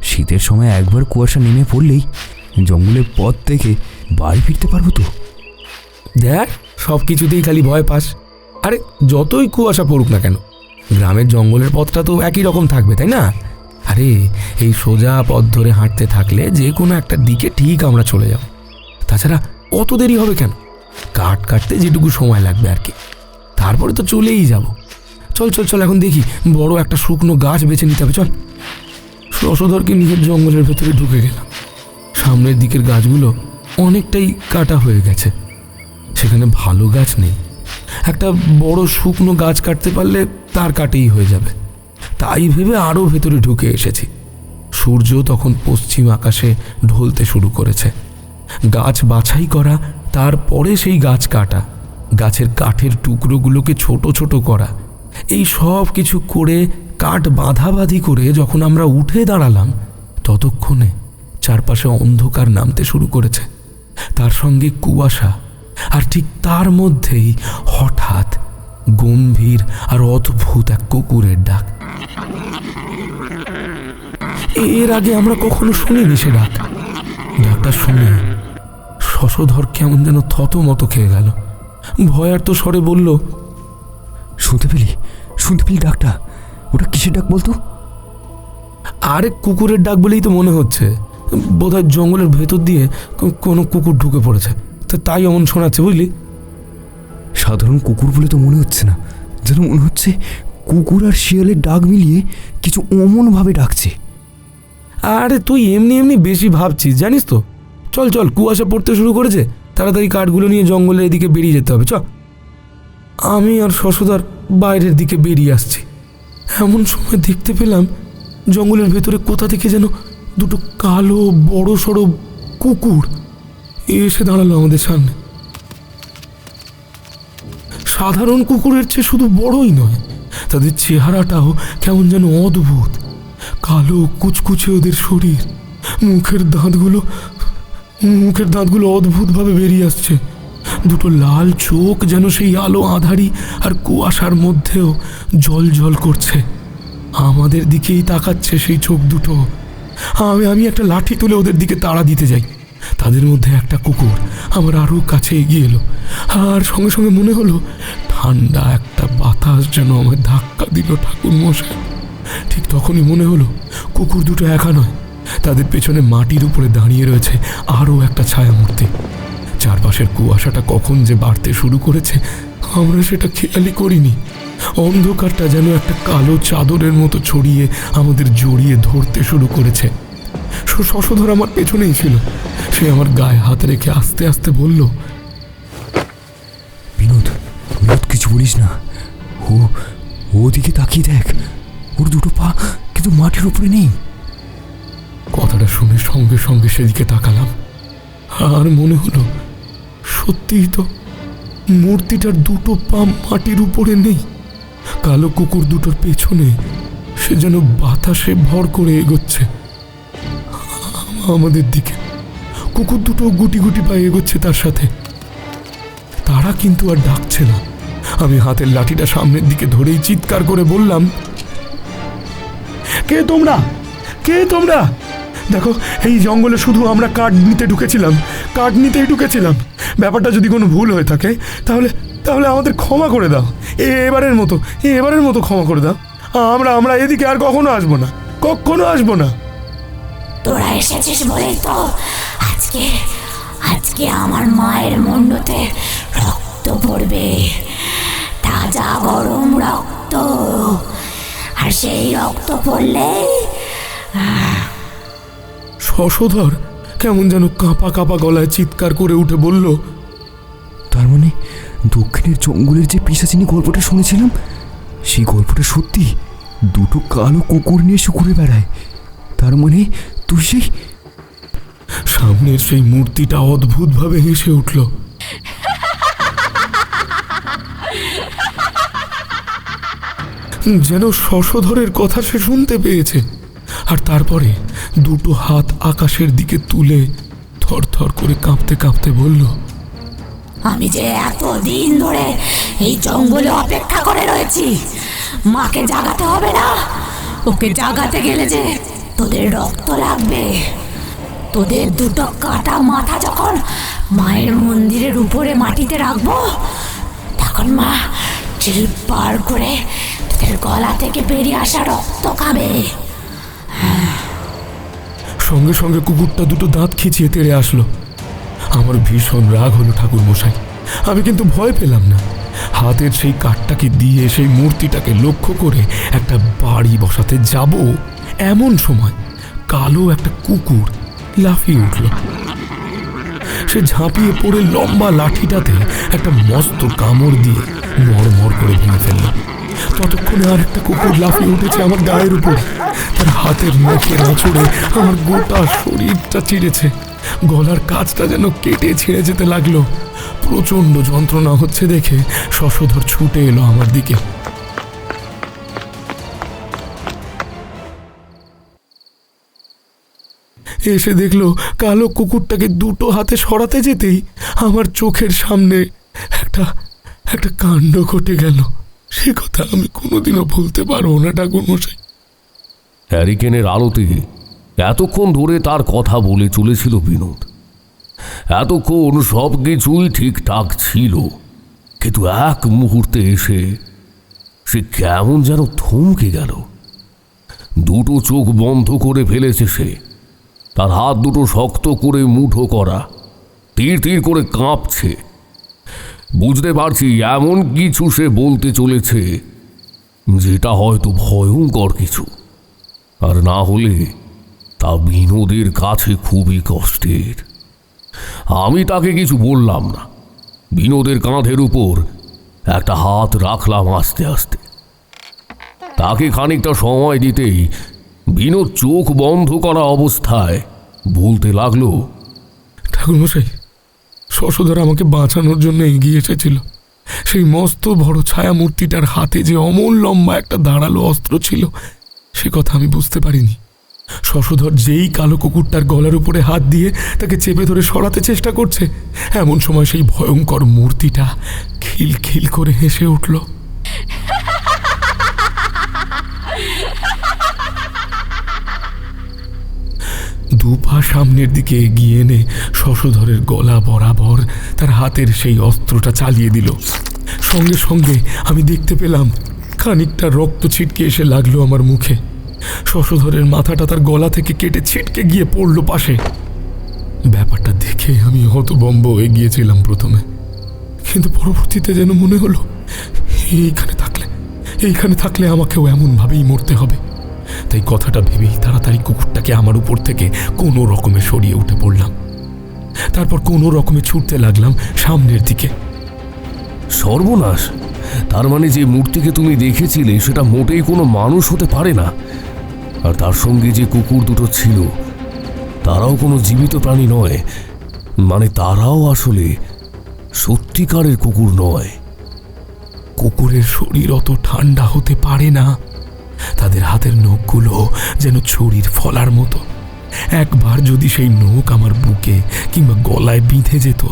শীতের সময় একবার কুয়াশা নেমে পড়লেই জঙ্গলের পথ থেকে বাড়ি ফিরতে পারবো তো। দেখ, সব কিছুতেই খালি ভয় পাস। আরে যতই কুয়াশা পড়ুক না কেন, গ্রামের জঙ্গলের পথটা তো একই রকম থাকবে, তাই না? আরে এই সোজা পথ ধরে হাঁটতে থাকলে যে কোনো একটা দিকে ঠিক আমরা চলে যাব। তাছাড়া অত দেরি হবে কেন? কাঠ কাটতে যেটুকু সময় লাগবে আর কি, তারপরে তো চলেই যাব। চল চল চল, এখন দেখি বড় একটা শুকনো গাছ বেছে নিতে হবে। চল। শশধরকে নিজের জঙ্গলের ভেতরে ঢুকে গেলাম। সামনের দিকের গাছগুলো অনেকটাই কাটা হয়ে গেছে, সেখানে ভালো গাছ নেই। একটা বড় শুকনো গাছ কাটতে পারলে তার কাটেই হয়ে যাবে, তাই ভেবে আরও ভেতরে ঢুকে এসেছি। সূর্য তখন পশ্চিম আকাশে ঢলতে শুরু করেছে। গাছ বাছাই করা, তারপরে সেই গাছ কাটা, গাছের কাঠের টুকরোগুলোকে ছোট ছোট করা, এই সব কিছু করে কাঠ বাঁধাবাঁধি করে যখন আমরা উঠে দাঁড়ালাম, ততক্ষণে চারপাশে অন্ধকার নামতে শুরু করেছে, তার সঙ্গে কুয়াশা। আর ঠিক তার মধ্যেই হঠাৎ গম্ভীর আর অদ্ভুত এক কুকুরের ডাক। এর আগে আমরা কখনো শুনিনি সে ডাক। ডাকটা শুনে শশধর কেমন যেন থতমত খেয়ে গেল। ভয়ার্ত স্বরে বলল, শুনতে পেলি ডাকটা? ওটা কিসের ডাক বলতো? আরে কুকুরের ডাক বলেই তো মনে হচ্ছে। বোধহয় জঙ্গলের ভেতর দিয়ে কোনো কুকুর ঢুকে পড়েছে, তাই এমন শোনাচ্ছে, বুঝলি? সাধারণ কুকুর বলে তো মনে হচ্ছে না, যেন মনে হচ্ছে কুকুর আর শিয়ালের ডাক মিলিয়ে কিছু অমনভাবে ডাকছে। আরে তুই এমনি এমনি বেশি ভাবছিস, জানিস তো। চল চল, কুয়াশা পড়তে শুরু করেছে, তাড়াতাড়ি কাঠগুলো নিয়ে জঙ্গলের এদিকে বেরিয়ে যেতে হবে। চল। আমি আর শশধর বাইরের দিকে বেরিয়ে আসছি। এমন সময় দেখতে পেলাম জঙ্গলের ভেতরে কোথা থেকে যেন দুটো কালো বড় সড়ো কুকুর এসে দাঁড়ালো আমাদের সামনে। সাধারণ কুকুরের চেয়ে শুধু বড়ই নয়, তাদের চেহারাটাও কেমন যেন অদ্ভুত। কালো কুচকুচে ওদের শরীর, মুখের দাঁতগুলো অদ্ভুতভাবে বেরিয়ে আসছে। দুটো লাল চোখ যেন সেই আলো আঁধারি আর কুয়াশার মধ্যেও জল জল করছে। আমাদের দিকেই তাকাচ্ছে সেই চোখ দুটো। আমি একটা লাঠি তুলে ওদের দিকে তাড়া দিতে যাই। তাদের মধ্যে একটা কুকুর আমার আরও কাছে এগিয়ে এলো, আর সঙ্গে সঙ্গে মনে হলো ঠান্ডা একটা বাতাস যেন আমায় ধাক্কা দিল ঠাকুর মশাই। ঠিক তখনই মনে হলো কুকুর দুটো একা নয়, তাদের পেছনে মাটির উপরে দাঁড়িয়ে রয়েছে আরও একটা ছায়ামূর্তি। চারপাশের কুয়াশাটা কখন যে বাড়তে শুরু করেছে আমরা সেটা খেয়ালই করিনি। অন্ধকারটা যেন একটা কালো চাদরের মতো ছড়িয়ে আমাদের জড়িয়ে ধরতে শুরু করেছে। শশধর আমার পেছনেই ছিল। সে আমার গায়ে হাত রেখে আস্তে আস্তে বলল, বিনোদ, কিছু বলিস না। ওদিকে তাকিয়ে দেখ, ওর দুটো পা কিন্তু মাটির উপরে নেই। কথাটা শুনে সঙ্গে সঙ্গে সেদিকে তাকালাম, আর মনে হলো সত্যিই তো মূর্তিটার দুটো পা মাটির উপরে নেই। কালো কুকুর দুটোর পেছনে সে যেন বাতাসে ভর করে এগোচ্ছে আমাদের দিকে। কুকুর দুটো গুটি গুটি পায়ে এগোচ্ছে তার সাথে। তারা কিন্তু আর ডাকছে না। আমি হাতের লাঠিটা সামনের দিকে ধরেই চিৎকার করে বললাম, কে তোমরা? দেখো, এই জঙ্গলে শুধু আমরা কাঠ নিতেই ঢুকেছিলাম। ব্যাপারটা যদি কোনো ভুল হয়ে থাকে তাহলে আমাদের ক্ষমা করে দাও। এবারের মতো ক্ষমা করে দাও। আমরা এদিকে আর কখনো আসবো না। তোরা এসেছিস বলেই তো আজকে আমার মায়ের মুন্ডতে রক্ত পড়বে, তাজা গরম রক্ত। আর সেই রক্ত পড়লে শশধর কেমন যেন কাঁপা কাঁপা গলায় চিৎকার করে উঠে বলল, তার মানে দক্ষিণের জঙ্গলের যে পিশাচিনী গল্পটা শুনেছিলাম, সেই গল্পটা সত্যি। দুটো কালো কুকুর নিয়ে ঘুরে বেড়ায়। তার মানে তুই সামনের সেই মূর্তিটা অদ্ভুতভাবে হেসে উঠল। যেন শশধরের কথা সে শুনতে পেয়েছে। আর তারপরে দুটো হাত আকাশের দিকে তুলে থরথর করে কাঁপতে কাঁপতে বলল, আমি যে এতদিন ধরে এই জঙ্গলে অপেক্ষা করে রয়েছি, মাকে জাগাতে হবে না? ওকে জাগাতে গেলে যে তোদের রক্ত লাগবে। তোদের দুটো কাটা মাথা যখন মায়ের মন্দিরের উপরে মাটিতে রাখবো, তখন মা ট্রিপ পার করে তোদের এর গলা থেকে বেরিয়ে আসা রক্ত খাবে। সঙ্গে সঙ্গে কুকুরটা দুটো দাঁত খিচিয়ে তেড়ে আসলো। আমার ভীষণ রাগ হলো ঠাকুর মশাই। আমি কিন্তু ভয় পেলাম না। হাতের সেই কাঠটাকে দিয়ে সেই মূর্তিটাকে লক্ষ্য করে একটা বাড়ি বসাতে যাব, এমন সময় কালো একটা কুকুর লাফিয়ে উঠল। সে ঝাঁপিয়ে পড়ে লম্বা লাঠিটাতে একটা মস্ত কামড় দিয়ে মরমর করে ভেঙে ফেলল। ততক্ষণে আর একটা কুকুর লাফিয়ে উঠেছে আমার গায়ের উপর। তার হাতের নখের আঁচড়ে আমার গোটা শরীরটা চিড়েছে। গলার কাছটা যেন কেটে ছিঁড়ে যেতে লাগলো। প্রচণ্ড যন্ত্রণা হচ্ছে দেখে শশধর ছুটে এলো আমার দিকে। এসে দেখলো কালো কুকুরটাকে দুটো হাতে সরাতে যেতেই আমার চোখের সামনে একটা একটা কাণ্ড ঘটে গেল। সে কথা আমি কোনোদিনও ভুলতে পারবো না ঠাকুর মশাই। হ্যারিকেনের আলোতে এতক্ষণ ধরে তার কথা বলে চলেছিল বিনোদ। এতক্ষণ সব কিছুই ঠিকঠাক ছিল, কিন্তু এক মুহূর্তে এসে সে কেমন যেন থমকে গেল। দুটো চোখ বন্ধ করে ফেলেছে সে। তার হাত দুটো শক্ত করে মুঠো করা, তীর তীর করে কাঁপছে। বুঝতে পারছি এমন কিছু সে বলতে চলেছে যেটা হয়তো ভয়ঙ্কর কিছু, আর না হলে তা বিনোদের কাছে খুবই কষ্টের। আমি তাকে কিছু বললাম না। বিনোদের কাঁধের উপর একটা হাত রাখলাম আস্তে আস্তে। তাকে খানিকটা সময় দিতেই বিনোদ চোখ বন্ধ করা অবস্থায় বলতে লাগলো, ঠাকুরমশাই, শশধর আমাকে বাঁচানোর জন্য এগিয়ে এসেছিল। সেই মস্ত বড় ছায়া মূর্তিটার হাতে যে অমল লম্বা একটা ধারালো অস্ত্র ছিল, সে কথা আমি বুঝতে পারিনি। শশধর যেই কালো কুকুরটার গলার উপরে হাত দিয়ে তাকে চেপে ধরে সরাতে চেষ্টা করছে, এমন সময় সেই ভয়ঙ্কর মূর্তিটা খিলখিল করে হেসে উঠল। দুপা সামনের দিকে এগিয়ে এনে শশধরের গলা বরাবর তার হাতের সেই অস্ত্রটা চালিয়ে দিল। সঙ্গে সঙ্গে আমি দেখতে পেলাম খানিকটা রক্ত ছিটকে এসে লাগলো আমার মুখে। শশধরের মাথাটা তার গলা থেকে কেটে ছিটকে গিয়ে পড়ল পাশে। ব্যাপারটা দেখে আমি হতভম্ব হয়ে গিয়েছিলাম প্রথমে, কিন্তু পরবর্তীতে যেন মনে হলো এইখানে থাকলে আমাকেও এমনভাবেই মরতে হবে। তাই কথাটা ভেবেই তাড়াতাড়ি কুকুরটাকে আমার উপর থেকে কোনো রকমে সরিয়ে উঠে পড়লাম। তারপর কোনো রকমে ছুটতে লাগলাম সামনের দিকে। সর্বনাশ! তার মানে যে মূর্তিকে তুমি দেখেছিলে সেটা মোটেই কোনো মানুষ হতে পারে না। আর তার সঙ্গে যে কুকুর দুটো ছিল তারাও কোনো জীবিত প্রাণী নয়। মানে তারাও আসলে সত্যিকারের কুকুর নয়। কুকুরের শরীর অত ঠান্ডা হতে পারে না। তাদের হাতের নখগুলো যেন ছুরির ফলার মতো। একবার যদি সেই নখ আমার বুকে কিংবা গলায় বিঁধে যেত,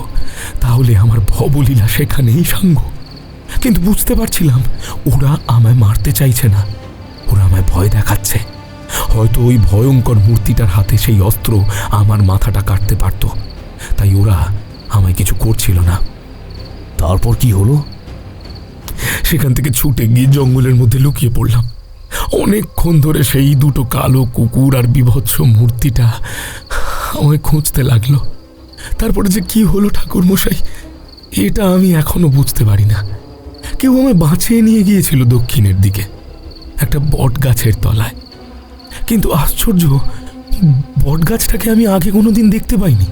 তাহলে আমার ভবলীলা সেখানেই সাঙ্গ। কিন্তু বুঝতে পারছিলাম ওরা আমায় মারতে চাইছে না, ওরা আমায় ভয় দেখাচ্ছে। হয়তো ওই ভয়ঙ্কর মূর্তিটার হাতে সেই অস্ত্র আমার মাথাটা কাটতে পারত, তাই ওরা আমায় কিছু করছিল না। তারপর কি হলো? সেখান থেকে ছুটে গিয়ে জঙ্গলের মধ্যে লুকিয়ে পড়লাম। অনেকক্ষণ ধরে সেই দুটো কালো কুকুর আর বিভৎস মূর্তিটা আমায় খুঁজতে লাগলো। তারপরে যে কি হলো ঠাকুর মশাই, এটা আমি এখনো বুঝতে পারি না। কেউ আমায় বাঁচিয়ে নিয়ে গিয়েছিল দক্ষিণের দিকে একটা বট গাছের তলায়। কিন্তু আশ্চর্য, বটগাছটাকে আমি আগে কোনোদিন দেখতে পাইনি।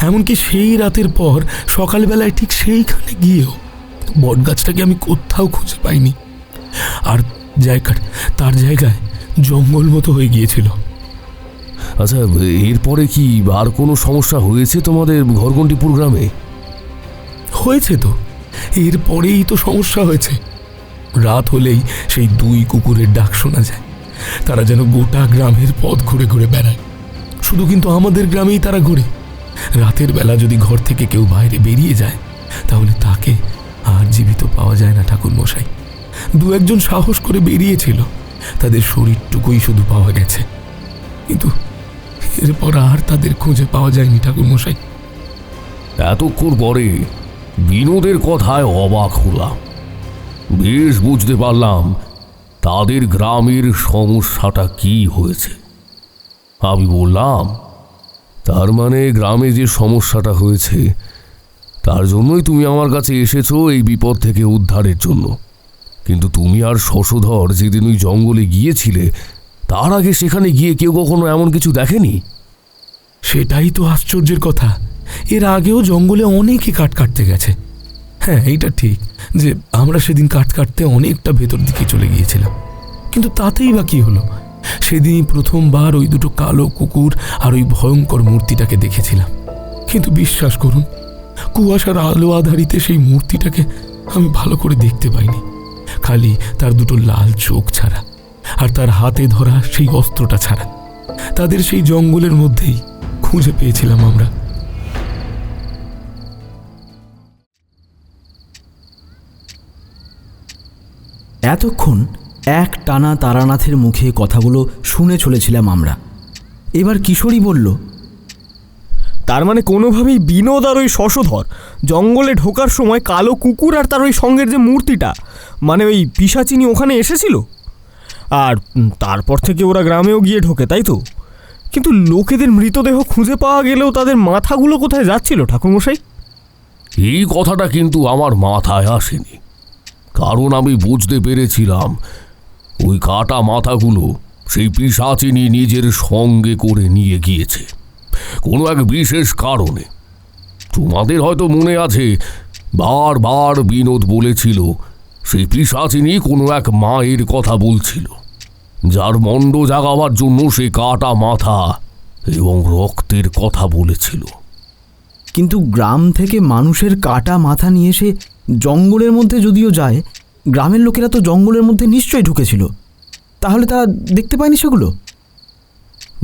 এমনকি সেই রাতের পর সকালবেলায় ঠিক সেইখানে গিয়েও বটগাছটাকে আমি কোথাও খুঁজে পাইনি। আর তার জায়গায় জঙ্গল মতো হয়ে গিয়েছিল। আচ্ছা, এরপরে কি আর কোনো সমস্যা হয়েছে তোমাদের ঘরঘণ্টিপুর গ্রামে? হয়েছে তো, এরপরেই তো সমস্যা হয়েছে। রাত হলেই সেই দুই কুকুরের ডাক শোনা যায়। তারা যেন গোটা গ্রামের পথ ঘুরে ঘুরে বেড়ায়। শুধু কিন্তু আমাদের গ্রামেই তারা ঘুরে। রাতের বেলা যদি ঘর থেকে কেউ বাইরে বেরিয়ে যায়, তাহলে তাকে আর জীবিত পাওয়া যায় না ঠাকুর মশাই। দু একজন সাহস করে বেরিয়েছিল, তাদের শরীরটুকুই শুধু পাওয়া গেছে। কিন্তু এরপর আর তাদের খুঁজে পাওয়া যায়নি ঠাকুর মশাই। এতক্ষণ পরে বিনোদের কথায় অবাক হলাম। বেশ বুঝতে পারলাম তাদের গ্রামের সমস্যাটা কি হয়েছে। আমি বললাম, তার মানে গ্রামে যে সমস্যাটা হয়েছে তার জন্যই তুমি আমার কাছে এসেছো এই বিপদ থেকে উদ্ধারের জন্য। কিন্তু তুমি আর শশধর যেদিন ওই জঙ্গলে গিয়েছিলে তার আগে সেখানে গিয়ে কেউ কখনো এমন কিছু দেখেনি। সেটাই তো আশ্চর্যের কথা। এর আগেও জঙ্গলে অনেকে কাঠ কাটতে গেছে। হ্যাঁ, এইটা ঠিক যে আমরা সেদিন কাঠ কাটতে অনেকটা ভেতর দিকে চলে গিয়েছিলাম, কিন্তু তাতেই বা কি হলো? সেদিনই প্রথমবার ওই দুটো কালো কুকুর আর ওই ভয়ঙ্কর মূর্তিটাকে দেখেছিলাম। কিন্তু বিশ্বাস করুন, কুয়াশার আলো আধারিতে সেই মূর্তিটাকে আমি ভালো করে দেখতে পাইনি, খালি তার দুটো লাল চোখ ছাড়া আর তার হাতে ধরা সেই অস্ত্রটা ছাড়া। তাদের সেই জঙ্গলের মধ্যেই খুঁজে পেয়েছিলাম আমরা। এতক্ষণ এক টানা তারানাথের মুখে কথাগুলো শুনে চলেছিলাম আমরা। এবার কিশোরী বলল, তার মানে কোনোভাবেই বিনোদ আর ওই শশধর জঙ্গলে ঢোকার সময় কালো কুকুর আর তার ওই সঙ্গের যে মূর্তিটা, মানে ওই পিশাচিনী ওখানে এসেছিল, আর তারপর থেকে ওরা গ্রামেও গিয়ে ঢোকে, তাই তো? কিন্তু লোকেদের মৃতদেহ খুঁজে পাওয়া গেলেও তাদের মাথাগুলো কোথায় যাচ্ছিল ঠাকুরমশাই? এই কথাটা কিন্তু আমার মাথায় আসেনি, কারণ আমি বুঝতে পেরেছিলাম ওই কাটা মাথাগুলো সেই পিশাচিনী নিজের সঙ্গে করে নিয়ে গিয়েছে কোনো এক বিশেষ কারণে। তোমাদের হয়তো মনে আছে, বারবার বিনোদ বলেছিল সেই পিশাচিনী কোনো এক মায়ের কথা বলছিল, যার মণ্ড জাগাবার জন্য সে কাটা মাথা এবং রক্তের কথা বলেছিল। কিন্তু গ্রাম থেকে মানুষের কাটা মাথা নিয়ে এসে জঙ্গলের মধ্যে যদিও যায়, গ্রামের লোকেরা তো জঙ্গলের মধ্যে নিশ্চয়ই ঢুকেছিল, তাহলে তারা দেখতে পায়নি সেগুলো?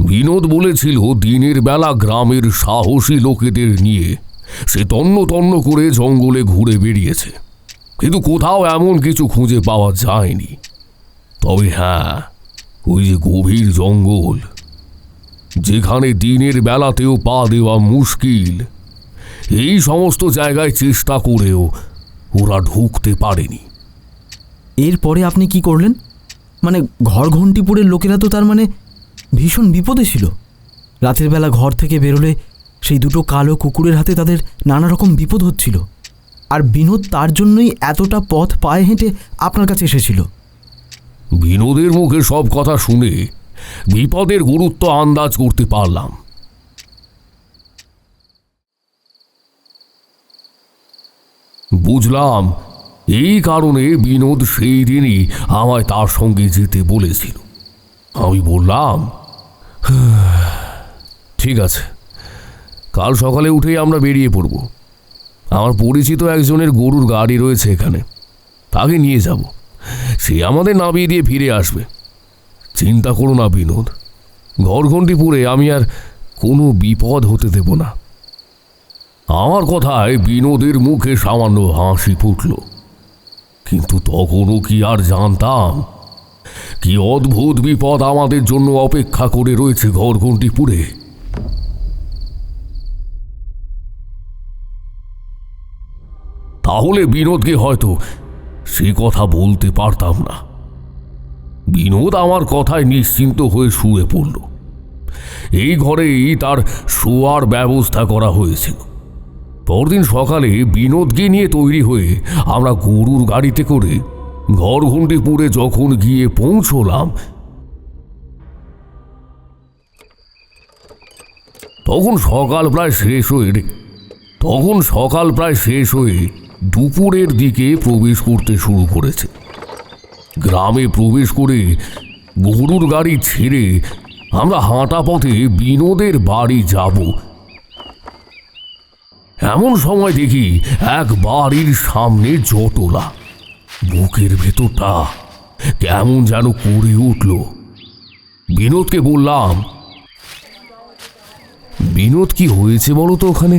বিনোদ বলেছিল দিনের বেলা গ্রামের সাহসী লোকেদের নিয়ে সে তন্ন তন্ন করে জঙ্গলে ঘুরে বেরিয়েছে, কিন্তু কোথাও এমন কিছু খুঁজে পাওয়া যায়নি। তবে হ্যাঁ, ওই যে গভীর জঙ্গল, যেখানে দিনের বেলাতেও পা দেওয়া মুশকিল, এই সমস্ত জায়গায় চেষ্টা করেও ওরা ঢুকতে পারেনি। এরপরে আপনি কি করলেন? মানে ঘরঘণ্টিপুরের লোকেরা তো তার মানে ভীষণ বিপদে ছিল। রাতের বেলা ঘর থেকে বেরোলে সেই দুটো কালো কুকুরের হাতে তাদের নানা রকম বিপদ হচ্ছিল, আর বিনোদ তার জন্যই এতটা পথ পায়ে হেঁটে আপনার কাছে এসেছিল। বিনোদের মুখে সব কথা শুনে বিপদের গুরুত্ব আন্দাজ করতে পারলাম। বুঝলাম এই কারণে বিনোদ সেই দিনই আমায় তার সঙ্গে যেতে বলেছিল। আমি বললাম, ঠিক আছে, কাল সকালে উঠেই আমরা বেরিয়ে পড়ব। আমার পরিচিত একজনের গরুর গাড়ি রয়েছে এখানে, তাকে নিয়ে যাব, সে আমাদের নামিয়ে দিয়ে ফিরে আসবে। চিন্তা করো না বিনোদ, ঘরঘণ্টিপুরে আমি আর কোনো বিপদ হতে দেব না। আমার কথায় বিনোদের মুখে সামান্য হাসি ফুটল, কিন্তু তখনও কি আর জানতাম কি অদ্ভুত বিপদ আমাদের জন্য অপেক্ষা করে রয়েছে ঘরঘণ্টিপুরে। তাহলে বিনোদকে হয়তো সে কথা বলতে পারতাম না। বিনোদ আমার কথায় নিশ্চিন্ত হয়ে শুয়ে পড়ল। এই ঘরেই তার শোয়ার ব্যবস্থা করা হয়েছিল। পরদিন সকালে বিনোদকে নিয়ে তৈরি হয়ে আমরা গরুর গাড়িতে করে ঘরঘণ্টিপুরে যখন গিয়ে পৌঁছলাম, তখন সকাল প্রায় শেষ হয়ে দুপুরের দিকে প্রবেশ করতে শুরু করেছে। গ্রামে প্রবেশ করে গরুর গাড়ি ছেড়ে আমরা হাঁটা পথে বিনোদের বাড়ি যাব। এমন সময় দেখি এক বাড়ির সামনে জটলা। বুকের ভেতরটা কেমন যেন করে উঠল। বিনোদকে বললাম, বিনোদ, কি হয়েছে বলো তো ওখানে?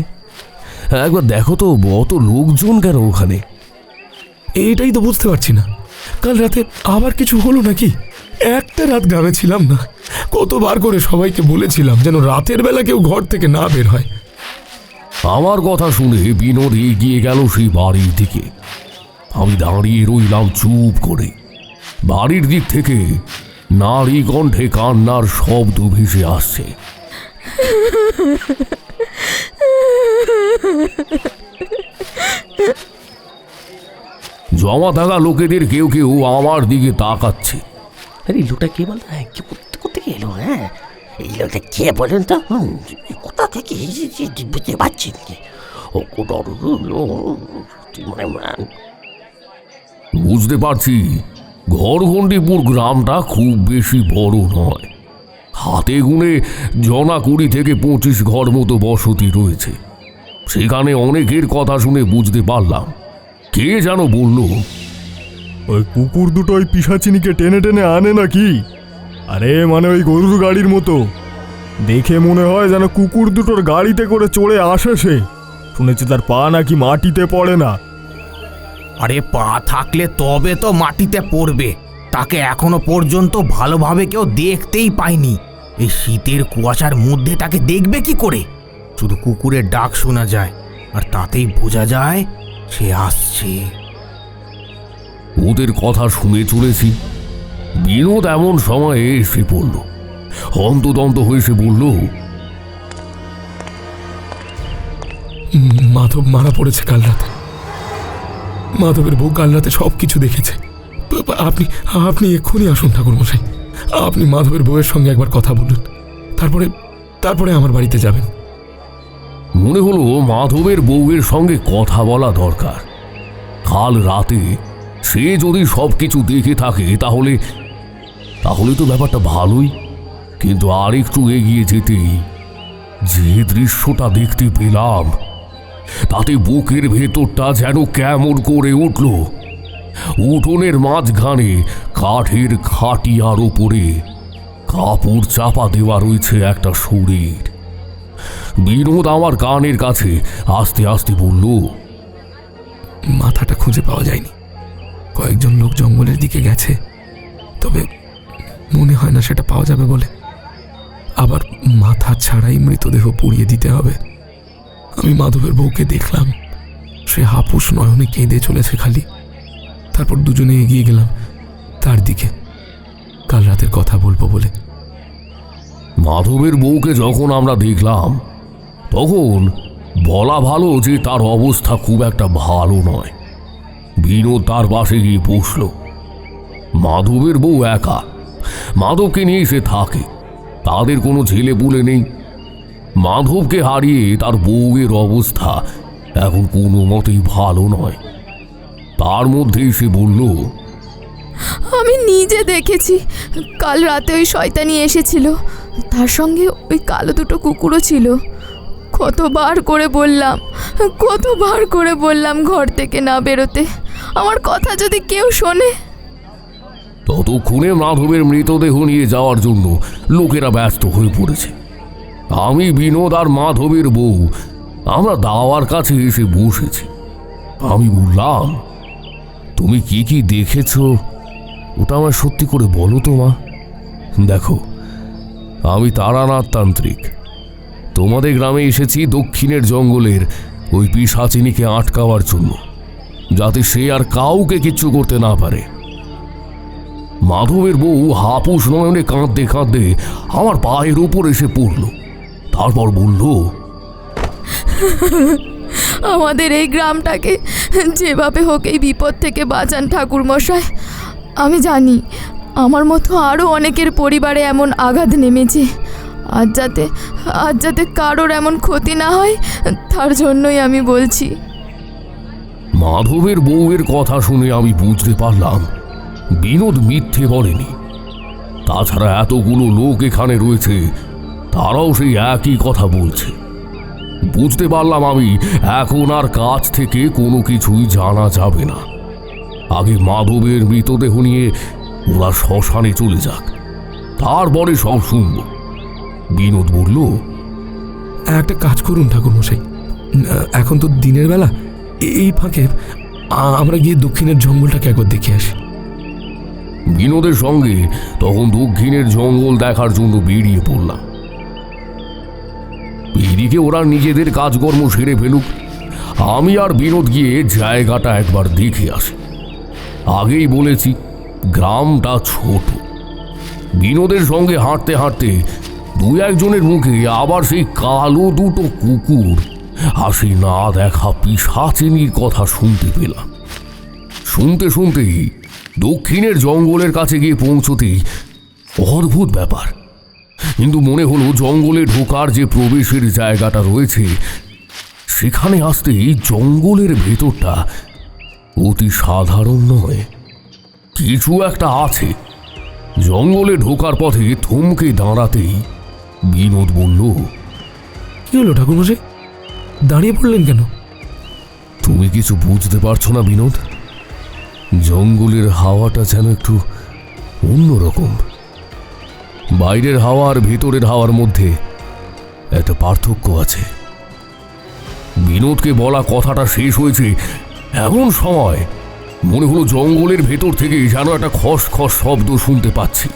একবার দেখো তো, অত লোকজন কেন ওখানে? এইটাই তো বুঝতে পারছি না, কাল রাতে আবার কিছু হলো নাকি? একটা রাত গ্রামে ছিলাম না, কতবার করে সবাইকে বলেছিলাম যেন রাতের বেলা কেউ ঘর থেকে না বের হয়। আমার কথা শুনে বিনোদ এগিয়ে গেল সেই বাড়ির দিকে। আমি দাঁড়িয়ে রইলাম চুপ করে। বাড়ির দিক থেকে নারী কণ্ঠে কান্নার শব্দ ভেসে আসছে। জমা থাকা লোকেদের কেউ কেউ আমার দিকে তাকাচ্ছে। আরে লোকটা কে বল? হ্যাঁ, কি করতে এলো? হ্যাঁ, এই লোকটা কে বলেন তো? কোথা থেকে বুঝতে পারছেন কি? ও বুঝতে পারছি ঘরঘণ্ডিপুর গ্রামটা খুব বেশি বড় নয়। হাতে গুনে জনা 20 থেকে 25 ঘর মতো বসতি রয়েছে। সেখানে অনেকের কথা শুনে বুঝতে পারলাম, কে যেন বলল, ওই কুকুর দুটো ওই পিশাচিনীকে টেনে টেনে আনে নাকি? আরে মানে ওই গরুর গাড়ির মতো। দেখে মনে হয় যেন কুকুর দুটোর গাড়িতে করে চড়ে আসে সে। শুনেছি তার পা নাকি মাটিতে পড়ে না। আরে পা থাকলে তবে তো মাটিতে পড়বে। তাকে এখনো পর্যন্ত ভালোভাবে কেউ দেখতেই পায়নি। এই শীতের কুয়াশার মধ্যে তাকে দেখবে কি করে? শুধু কুকুরের ডাক শোনা যায়, আর তাতেই বোঝা যায় সে আসছে। ওদের কথা শুনে চলেছি। বিনোদ এমন সময়ে এসে পড়ল। হন্তদন্ত হয়ে সে বলল, মাধব মারা পড়েছে কাল রাতে। মাধবের বউ কাল রাতে সব কিছু দেখেছে। আপনি আপনি এক্ষুনি আসুন ঠাকুরমশাই। আপনি মাধবের বউয়ের সঙ্গে একবার কথা বলুন, তারপরে আমার বাড়িতে যাবেন। মনে হলো মাধবের বউয়ের সঙ্গে কথা বলা দরকার। কাল রাতে সে যদি সবকিছু দেখে থাকে তাহলে তো ব্যাপারটা ভালোই। কিন্তু আর একটু এগিয়ে যেতেই যে দৃশ্যটা দেখতে পেলাম তাতে বুকের ভেতরটা যেন কেমন করে উঠল। উঠোনের মাঝখানে কাঠের খাটিয়ার উপরে কাপড় চাপা দেওয়া রয়েছে একটা শরীর। বিনোদ আমার কানের কাছে আস্তে আস্তে বলল, মাথাটা খুঁজে পাওয়া যায়নি। কয়েকজন লোক জঙ্গলের দিকে গেছে, তবে মনে হয় না সেটা পাওয়া যাবে বলে। আবার মাথা ছাড়াই মৃতদেহ পুড়িয়ে দিতে হবে। আমি মাধবের বউকে দেখলাম, সে হাপুস নয়নে কেঁদে চলেছে খালি। তারপর দুজনে এগিয়ে গেলাম তার দিকে, কাল রাতের কথা বলবো বলে। মাধবের বউকে যখন আমরা দেখলাম তখন বলা ভালো যে তার অবস্থা খুব একটা ভালো নয়। বিনোদ তার পাশে গিয়ে বসল। মাধবের বউ একা, মাধবকে নিয়ে সে থাকে। তাদের কোনো ছেলেপুলে নেই। মাধবকে হারিয়ে তার বউয়ের অবস্থা এখন কোনো মতেই ভালো নয়। তার মধ্যেই সে বলল, আমি নিজে দেখেছি কাল রাতে ওই শয়তানি এসেছিল, তার সঙ্গে ওই কালো দুটো কুকুরও ছিল। কতবার করে বললাম ঘর থেকে না বেরোতে। আমার কথা যদি কেউ শোনে। ততক্ষণে মাধবের মৃতদেহ নিয়ে যাওয়ার জন্য লোকেরা ব্যস্ত হয়ে পড়েছে। আমি, বিনোদ আর মাধবের বউ আমরা দাওয়ার কাছে এসে বসেছি। আমি বললাম, তুমি কি কি দেখেছ ওটা আমার সত্যি করে বলো তো মা। দেখো, আমি তারানাথ তান্ত্রিক। তোমাদের গ্রামে এসেছি দক্ষিণের জঙ্গলের ওই পিশাচিনীকে আটকাবার জন্য, যাতে সে আর কাউকে কিচ্ছু করতে না পারে। মাধবের বউ হাপুস নয়নে কাঁদতে কাঁদতে আমার পায়ের ওপর এসে পড়ল। তারপর বলল, আমাদের এই গ্রামটাকে যেভাবে হোক এই বিপদ থেকে বাঁচান ঠাকুরমশাই। আমি জানি আমার মতো আরও অনেকের পরিবারে এমন আঘাত নেমেছে। আজ যাতে কারোর এমন ক্ষতি না হয় তার জন্যই আমি বলছি। মাধবের বউয়ের কথা শুনে আমি বুঝতে পারলাম বিনোদ মিথ্যে বলেনি। তাছাড়া এতগুলো লোক এখানে রয়েছে, তারাও সেই একই কথা বলছে। বুঝতে পারলাম আমি এখন আর কাছ থেকে কোনো কিছুই জানা যাবে না। আগে মাধবের মৃতদেহ নিয়ে ওরা শ্মশানে চলে যাক, তারপরে সব শুনব। বিনোদ বলল, একটা কাজ করুন ঠাকুরমশাই, এখন তো দিনের বেলা, এই ফাঁকে আমরা গিয়ে দক্ষিণের জঙ্গলটাকে একবার দেখে আসি। বিনোদের সঙ্গে তখন দক্ষিণের জঙ্গল দেখার জন্য বেরিয়ে পড়লাম। এদিকে ওরা নিজেদের কাজকর্ম সেরে ফেলুক, আমি আর বিনোদ গিয়ে জায়গাটা একবার দেখে আসি। আগেই বলেছি গ্রামটা ছোট। বিনোদের সঙ্গে হাঁটতে হাঁটতে দুই একজনের মুখে আবার সেই কালো দুটো কুকুর আর সেই না দেখা পিশাচিনীর কথা শুনতে পেলাম। শুনতে শুনতেই দক্ষিণের জঙ্গলের কাছে গিয়ে পৌঁছতেই অদ্ভুত ব্যাপার, কিন্তু মনে হলো জঙ্গলে ঢোকার যে প্রবেশের জায়গাটা রয়েছে সেখানে আসতেই জঙ্গলের ভেতরটা অতি সাধারণ নয়, কিছু একটা আছে। জঙ্গলে ঢোকার পথে থমকে দাঁড়াতেই বিনোদ বলল, কি হলো ঠাকুরমশাই, দাঁড়িয়ে পড়লেন কেন? তুমি কিছু বুঝতে পারছো না বিনোদ? জঙ্গলের হাওয়াটা যেন একটু অন্যরকম। বাইরের হাওয়া আর ভেতরের হাওয়ার মধ্যে একটা পার্থক্য আছে। বিনোদকে বলা কথাটা শেষ হয়েছে এমন সময় মনে হলো জঙ্গলের ভেতর থেকে যেন একটা খসখস শব্দ শুনতে পাচ্ছি,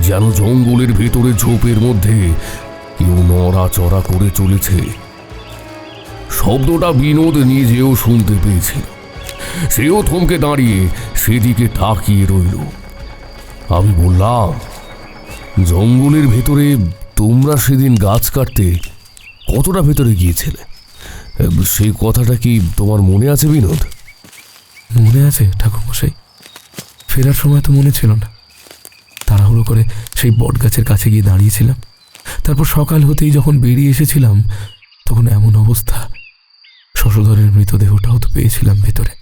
যেন জঙ্গলের ভেতরে ঝোপের মধ্যে কেউ নড়াচড়া করে চলেছে। শব্দটা বিনোদ নিজেও শুনতে পেয়েছিল। সেও থমকে দাঁড়িয়ে সেদিকে তাকিয়ে রইল। আমি বললাম, জঙ্গলের ভেতরে তোমরা সেদিন গাছ কাটতে কতটা ভেতরে গিয়েছিলে? সেই কথাটা কি তোমার মনে আছে বিনোদ? মনে আছে ঠাকুরমশাই, ফেরার সময় তো মনে ছিল না। তাড়াহুড়ো করে সেই বট গাছের কাছে গিয়ে দাঁড়িয়েছিলাম। তারপর সকাল হতেই যখন বেরিয়ে এসেছিলাম তখন এমন অবস্থা, শশধরের মৃতদেহটাও তো পেয়েছিলাম ভেতরে।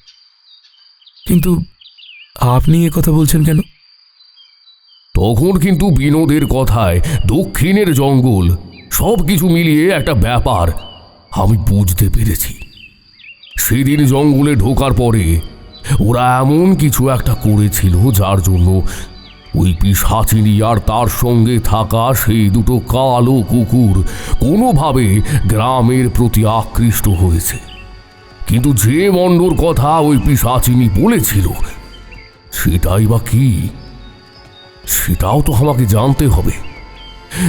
কিন্তু আপনি এ কথা বলছেন কেন? তখন কিন্তু বিনোদের কথায় দক্ষিণের জঙ্গল সব কিছু মিলিয়ে একটা ব্যাপার আমি বুঝতে পেরেছি। সেদিন জঙ্গলে ঢোকার পরে ওরা এমন কিছু একটা করেছিল যার জন্য ওই পিশাচিনী আর তার সঙ্গে থাকা সেই দুটো কালো কুকুর কোনোভাবে গ্রামের প্রতি আকৃষ্ট হয়েছে। কিন্তু যে মণ্ডর কথা ওই পিশাচিনী বলেছিল সেটাই বা কি, সেটাও তো আমাকে জানতে হবে।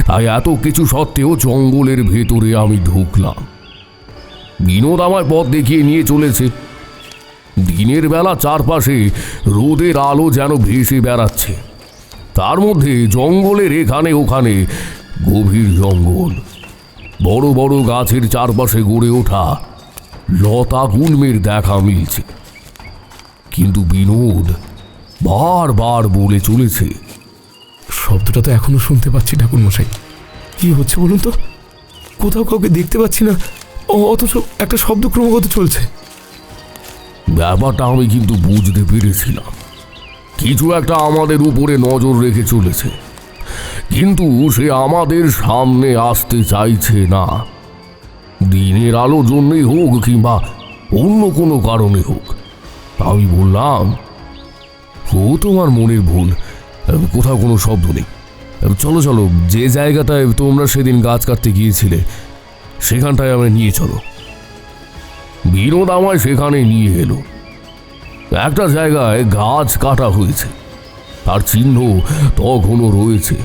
তাই এত কিছু সত্ত্বেও জঙ্গলের ভেতরে আমি ঢুকলাম। বিনোদ আমায় পথ দেখিয়ে নিয়ে চলেছে। দিনের বেলা চারপাশে রোদের আলো যেন ভেসে বেড়াচ্ছে, তার মধ্যে জঙ্গলের এখানে ওখানে গভীর জঙ্গল, বড় বড় গাছের চারপাশে গড়ে ওঠা লতা গুল্মের দেখা মিলছে। কিন্তু বিনোদ বারবার বলে চলেছে, শব্দটা তো এখনো শুনতে পাচ্ছি ঠাকুরমশাই। কি হচ্ছে বলুন তো? কোথাও কাউকে দেখতে পাচ্ছি না, অথচ একটা শব্দ ক্রমাগত চলছে। ব্যাপারটা আমি কিন্তু বুঝতে পেরেছিলাম, কিছু একটা আমাদের উপরে নজর রেখে চলেছে, কিন্তু সে আমাদের সামনে আসতে চাইছে না। দিনের আলোর জন্যই হোক কিংবা অন্য কোনো কারণে হোক। আমি বললাম, ও তোমার মনের ভুল, কোথাও কোনো শব্দ নেই। চলো চলো, যে জায়গাটায় তোমরা সেদিন গাছ কাটতে গিয়েছিলে সেখানটায় আমায় নিয়ে চলো। বিনোদ আমায় সেখানে নিয়ে এলো। একটা জায়গায় গাছ কাটা হয়েছে, তার চিহ্ন তখনও রয়েছে।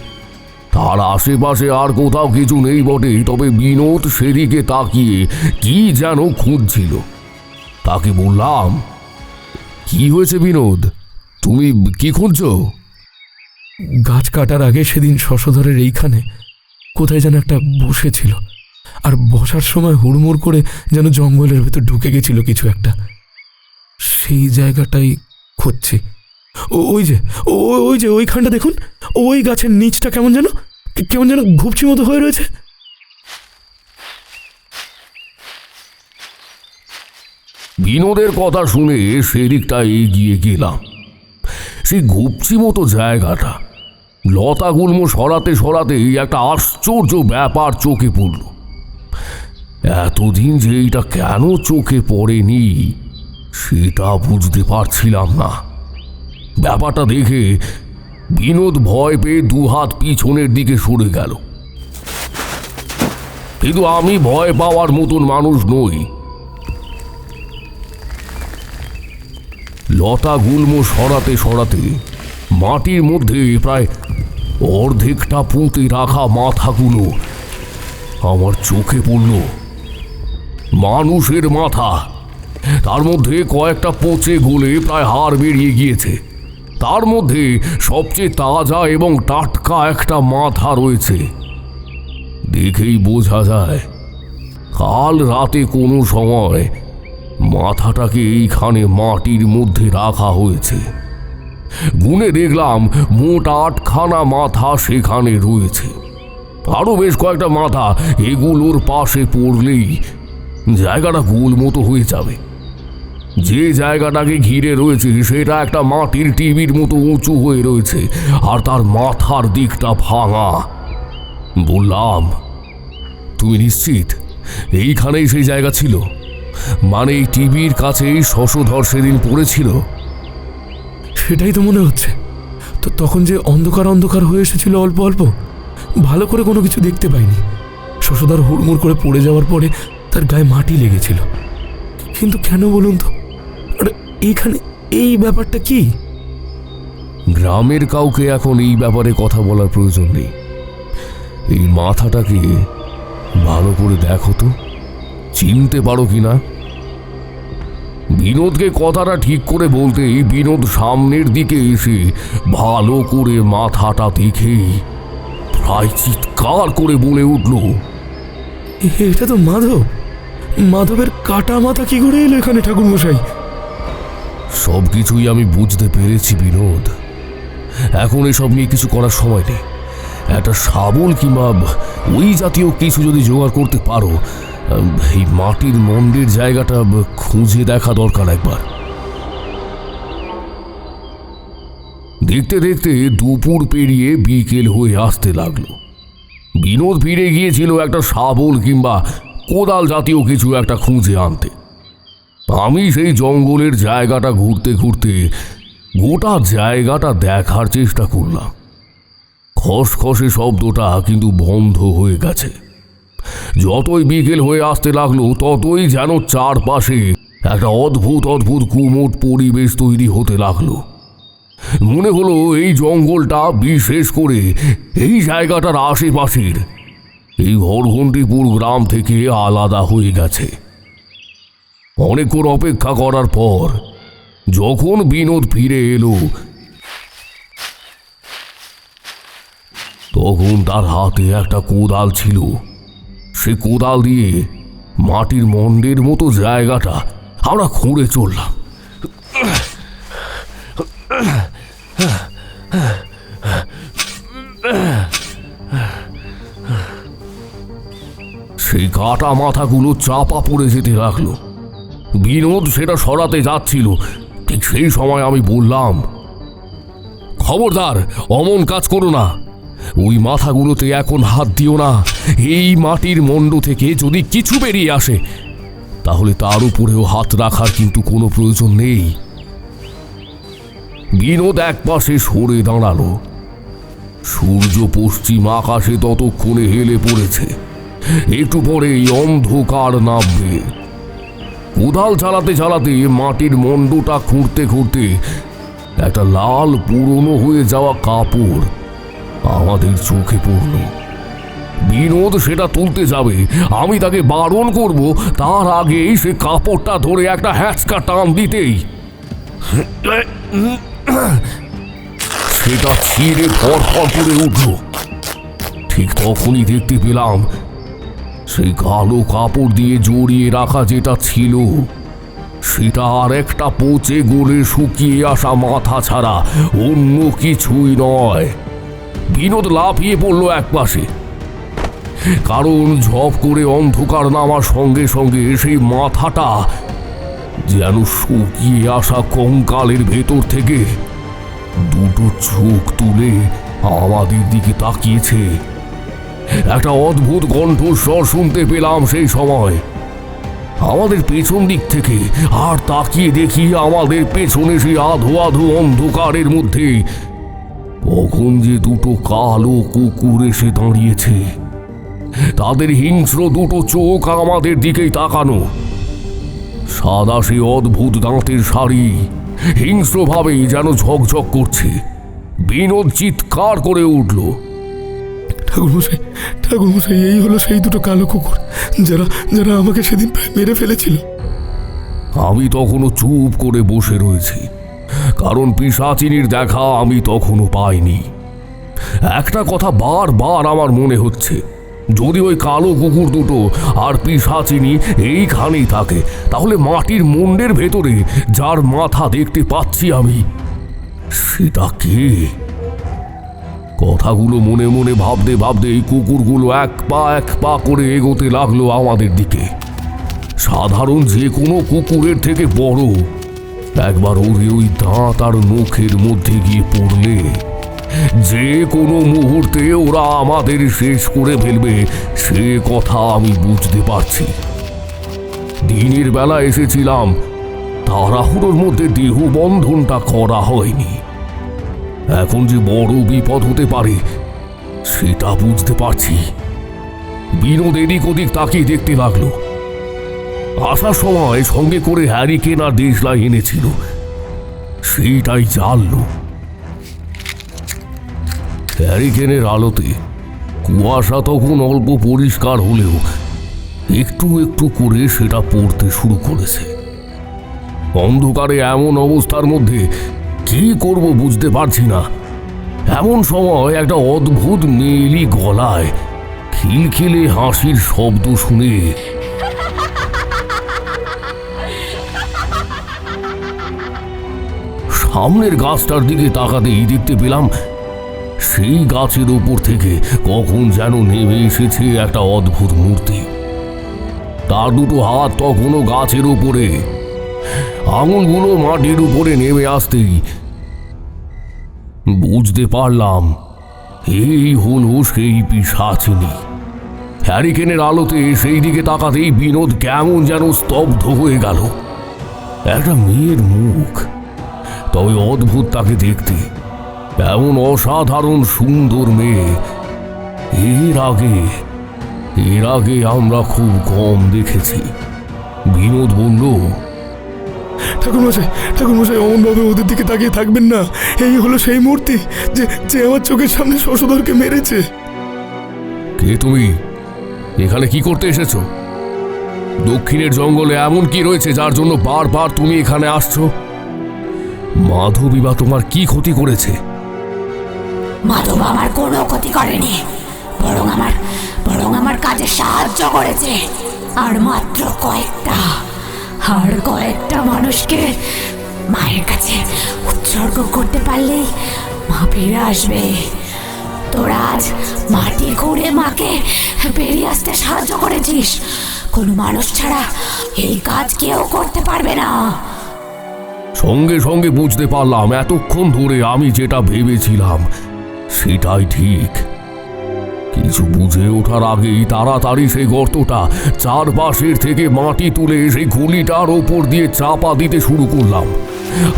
তার আশেপাশে আর কোথাও কিছু নেই বটে, তবে বিনোদ সেদিকে তাকিয়ে কি যেন খুঁজছিল। তাকে বললাম, কি হয়েছে বিনোদ, তুমি কি খুঁজছো? গাছ কাটার আগে সেদিন শশধরের এইখানে কোথায় যেন একটা বসেছিল, আর বসার সময় হুড়মুড় করে যেন জঙ্গলের ভেতর ঢুকে গেছিল কিছু একটা। সেই জায়গাটাই খুঁজছি। ওই যে ওইখানটা দেখুন, ওই গাছের নিচটা কেমন যেন ঘুপচি মতো হয়ে রয়েছে। বিনোদের কথা শুনে সেদিকটা এগিয়ে গেলাম। সেই ঘুপচি মতো জায়গাটা লতাগুল্ম সরাতে সরাতেই একটা আশ্চর্য ব্যাপার চোখে পড়ল। এতদিন যে এইটা কেন চোখে পড়েনি সেটা বুঝতে পারছিলাম না। ব্যাপারটা দেখে বিনোদ ভয় পেয়ে দুহাত পিছনের দিকে সরে গেল। কিন্তু আমি ভয় পাওয়ার মতন মানুষ নই। লতা গুল্ম সরাতে সরাতে মাটির মধ্যে প্রায় অর্ধেকটা পুঁতে রাখা মাথাগুলো আমার চোখে পড়ল। মানুষের মাথা, তার মধ্যে কয়েকটা পচে গলে প্রায় হাড় বেরিয়ে গিয়েছে। তার মধ্যে সবচেয়ে তাজা এবং টাটকা একটা মাথা রয়েছে। দেখেই বোঝা যায় কাল রাতে কোনো সময় মাথাটাকে এইখানে মাটির মধ্যে রাখা হয়েছে। গুনে দেখলাম মোট 8খানা মাথা সেখানে রয়েছে। আরো বেশ কয়েকটা মাথা এগুলোর পাশে পড়লেই জায়গাটা গোল মতো হয়ে যাবে। যে জায়গাটাকে ঘিরে রয়েছে সেটা একটা মাটির টিভির মতো উঁচু হয়ে রয়েছে, আর তার মাথার দিকটা ভাঙা। বললাম, তুমি নিশ্চিত এইখানেই সেই জায়গা ছিল? মানে এই টিভির কাছেই শশধর সেদিন পড়েছিল? সেটাই তো মনে হচ্ছে। তো তখন যে অন্ধকার অন্ধকার হয়ে এসেছিল অল্প অল্প, ভালো করে কোনো কিছু দেখতে পাইনি। শশধর হুড়মুড় করে পড়ে যাওয়ার পরে তার গায়ে মাটি লেগেছিল। কিন্তু কেন বলুন তো? আর এইখানে এই ব্যাপারটা কি? গ্রামের কাউকে এখন এই ব্যাপারে কথা বলার প্রয়োজন নেই। এই মাথাটাকে ভালো করে দেখো তো, চিনতে পারো কিনা। বিনোদকে কথাটা ঠিক করে বলতেই বিনোদ সামনের দিকে এসে ভালো করে মাথাটা দেখেই প্রায় চিৎকার করে বলে উঠল, এটা তো মাধব। মাধবের কাটা মাথা কি করে এলো এখানে ঠাকুরমশাই? সবকিছুই আমি বুঝতে পেরেছি বিনোদ। এখন এসব নিয়ে কিছু করার সময় নেই। একটা শাবল কিংবা ওই জাতীয় কিছু যদি জোগাড় করতে পারো, এই মাটির মন্দির জায়গাটা খুঁজে দেখা দরকার একবার। দেখতে দেখতে দুপুর পেরিয়ে বিকেল হয়ে আসতে লাগলো। বিনোদ ফিরে গিয়েছিল একটা শাবল কিংবা কোদাল জাতীয় কিছু একটা খুঁজে আনতে। আমি সেই জঙ্গলের জায়গাটা ঘুরতে ঘুরতে গোটা জায়গাটা দেখার চেষ্টা করলাম। খসখসে শব্দটা কিন্তু বন্ধ হয়ে গেছে। যতই বিকেল হয়ে আসতে লাগলো ততই যেন চারপাশে একটা অদ্ভুত অদ্ভুত কুমোট পরিবেশ তৈরি হতে লাগলো। মনে হলো এই জঙ্গলটা, বিশেষ করে এই জায়গাটার আশেপাশের এই হরঘণ্টিপুর গ্রাম থেকে আলাদা হয়ে গেছে। অনেকক্ষণ অপেক্ষা করার পর যখন বিনোদ ফিরে এলো, তখন তার হাতে একটা কোদাল ছিল। সে কোদাল দিয়ে মাটির মন্ডের মতো জায়গাটা আমরা খুঁড়ে চললাম। সেই কাটা মাথাগুলো চাপা পড়ে যেতে লাগলো। বিনোদ সেটা সরাতে যাচ্ছিল, ঠিক সেই সময় আমি বললাম, খবরদার অমন কাজ করো না। ওই মাথাগুলোতে এখন হাত দিও না। এই মাটির মন্ড থেকে যদি কিছু বেরিয়ে আসে তাহলে তার উপরেও হাত রাখার কিন্তু কোনো প্রয়োজন নেই। বিনোদ একপাশে সরে দাঁড়ালো। সূর্য পশ্চিম আকাশে ততক্ষণে হেলে পড়েছে। একটু পরেই অন্ধকার নামবে। কোদাল চালাতে চালাতে মাটির মন্ডটা খুঁড়তে খুঁড়তে একটা লাল পুরনো হয়ে যাওয়া কাপড় আমাদের চোখে পড়ল। বিনোদ সেটা তুলতে যাবে, আমি তাকে বারণ করব, তার আগেই সে কাপড়টা ধরে একটা হ্যাঁচকা টান দিতেই সেটা ছিঁড়ে ফরফর করে উঠল। ঠিক তখনই দেখতে পেলাম সেই কালো কাপড় দিয়ে জড়িয়ে রাখা যেটা ছিল সেটা আর একটা পচে গলে শুকিয়ে আসা মাথা ছাড়া অন্য কিছুই নয়। বিনোদ লাফিয়ে পড়ল একপাশে, কারণ ঝপ করে অন্ধকার নামার সঙ্গে সঙ্গে সেই মাথাটা যেন শুকিয়ে আসা কঙ্কালের ভেতর থেকে দুটো চোখ তুলে আমাদের দিকে তাকিয়েছে। একটা অদ্ভুত কণ্ঠস্বর শুনতে পেলাম সেই সময় আমাদের পেছন দিক থেকে, আর তাকিয়ে দেখি আমাদের পেছনে সেই আধো আধো অন্ধকারের মধ্যে কখন যে দুটো কালো কুকুর এসে দাঁড়িয়েছে। তাদের হিংস্র দুটো চোখ আমাদের দিকেই তাকানো। সাদা সে অদ্ভুত দাঁতের শাড়ি হিংস্রভাবেই যেন ঝকঝক করছে। বিনোদ চিৎকার করে উঠল, ঠাকুরমশাই, ঠাকুরমশাই, এই হলো সেই দুটো কালো কুকুর যারা যারা আমাকে সেদিন প্রায় মেরে ফেলেছিল। আমি তখনও চুপ করে বসে রয়েছি, কারণ পিশাচিনীর দেখা আমি তখনও পাইনি। একটা কথা বারবার আমার মনে হচ্ছে, যদি ওই কালো কুকুর দুটো আর পিশাচিনী এইখানেই থাকে, তাহলে মাটির মুন্ডের ভেতরে যার মাথা দেখতে পাচ্ছি আমি, সেটা কে? কথাগুলো মনে মনে ভাবতে ভাবতে এই কুকুরগুলো এক পা করে এগোতে লাগলো আমাদের দিকে। সাধারণ যে কোনো কুকুরের থেকে বড়। একবার ওদের ওই দাঁত আর নখের মধ্যে গিয়ে পড়লে যে কোনো মুহূর্তে ওরা আমাদের শেষ করে ফেলবে, সে কথা আমি বুঝতে পারছি। দিনের বেলা এসেছিলাম, তাড়াহুড়োর মধ্যে দেহ বন্ধনটা করা হয়নি। এখন যে বড় বিপদ হতে পারে সেটা বুঝতে পারছি। বিনোদ এদিক ওদিক তাকিয়ে দেখতে লাগলো। আসার সময় সঙ্গে করে হ্যারিকেন আর দেশলাই এনেছিল, সেইটাই জ্বাললো। হ্যারিকেনের আলোতে কুয়াশা তখন অল্প পরিষ্কার হলেও একটু একটু করে সেটা পড়তে শুরু করেছে। অন্ধকারে এমন অবস্থার মধ্যে কি করব বুঝতে পারছি না। এমন সময় একটা অদ্ভুত মেয়েলি গলায় খিলখিলে হাসির শব্দ শুনে সামনের গাছটার দিকে তাকাতেই দেখতে পেলাম সেই গাছের ওপর থেকে কখন যেন নেমে এসেছে একটা অদ্ভুত মূর্তি। তার দুটো হাত তখনও গাছের উপরে, আঙুলগুলো মাটির উপরে নেমে আসতেই বুঝতে পারলাম এই হলো সেই পিশাচিনী। হ্যারিকেনের আলোতে সেই দিকে তাকাতেই বিনোদ কেমন যেন স্তব্ধ হয়ে গেল। একটা মেয়ের মুখ, তবে অদ্ভুত তাকে দেখতে। এমন অসাধারণ সুন্দর মেয়ে এর আগে আমরা খুব কম দেখেছি। বিনোদ বলল, ঠাকুরমশাই অমনভাবে ওদের দিকে তাকিয়ে থাকবেন না। এই হলো সেই মূর্তি যে আমার চোখের সামনে শশধরকে মেরেছে। কে তুমি? এখানে কি করতে এসেছো? দক্ষিণের জঙ্গলে এমন কি রয়েছে যার জন্য বারবার তুমি এখানে আসছো? মাধবী বা তোমার কি ক্ষতি করেছে? মাধব আমার কোনো ক্ষতি করেনি, বরং আমার কাজে সাহায্য করেছে। আর মাত্র কয়েকটা মানুষকে মায়ের কাছে উৎসর্গ করতে পারলেই মা ফিরে আসবে। তোরা আজ মাটি খুঁড়ে মাকে বেরিয়ে আসতে সাহায্য করেছিস। কোনো মানুষ ছাড়া এই কাজ কেউ করতে পারবে না। সঙ্গে সঙ্গে বুঝতে পারলাম এতক্ষণ ধরে আমি যেটা ভেবেছিলাম সেটাই ঠিক। কিছু বুঝে ওঠার আগেই তাড়াতাড়ি সেই গর্তটা চারপাশের থেকে মাটি তুলে সেই খুলিটার ওপর দিয়ে চাপা দিতে শুরু করলাম।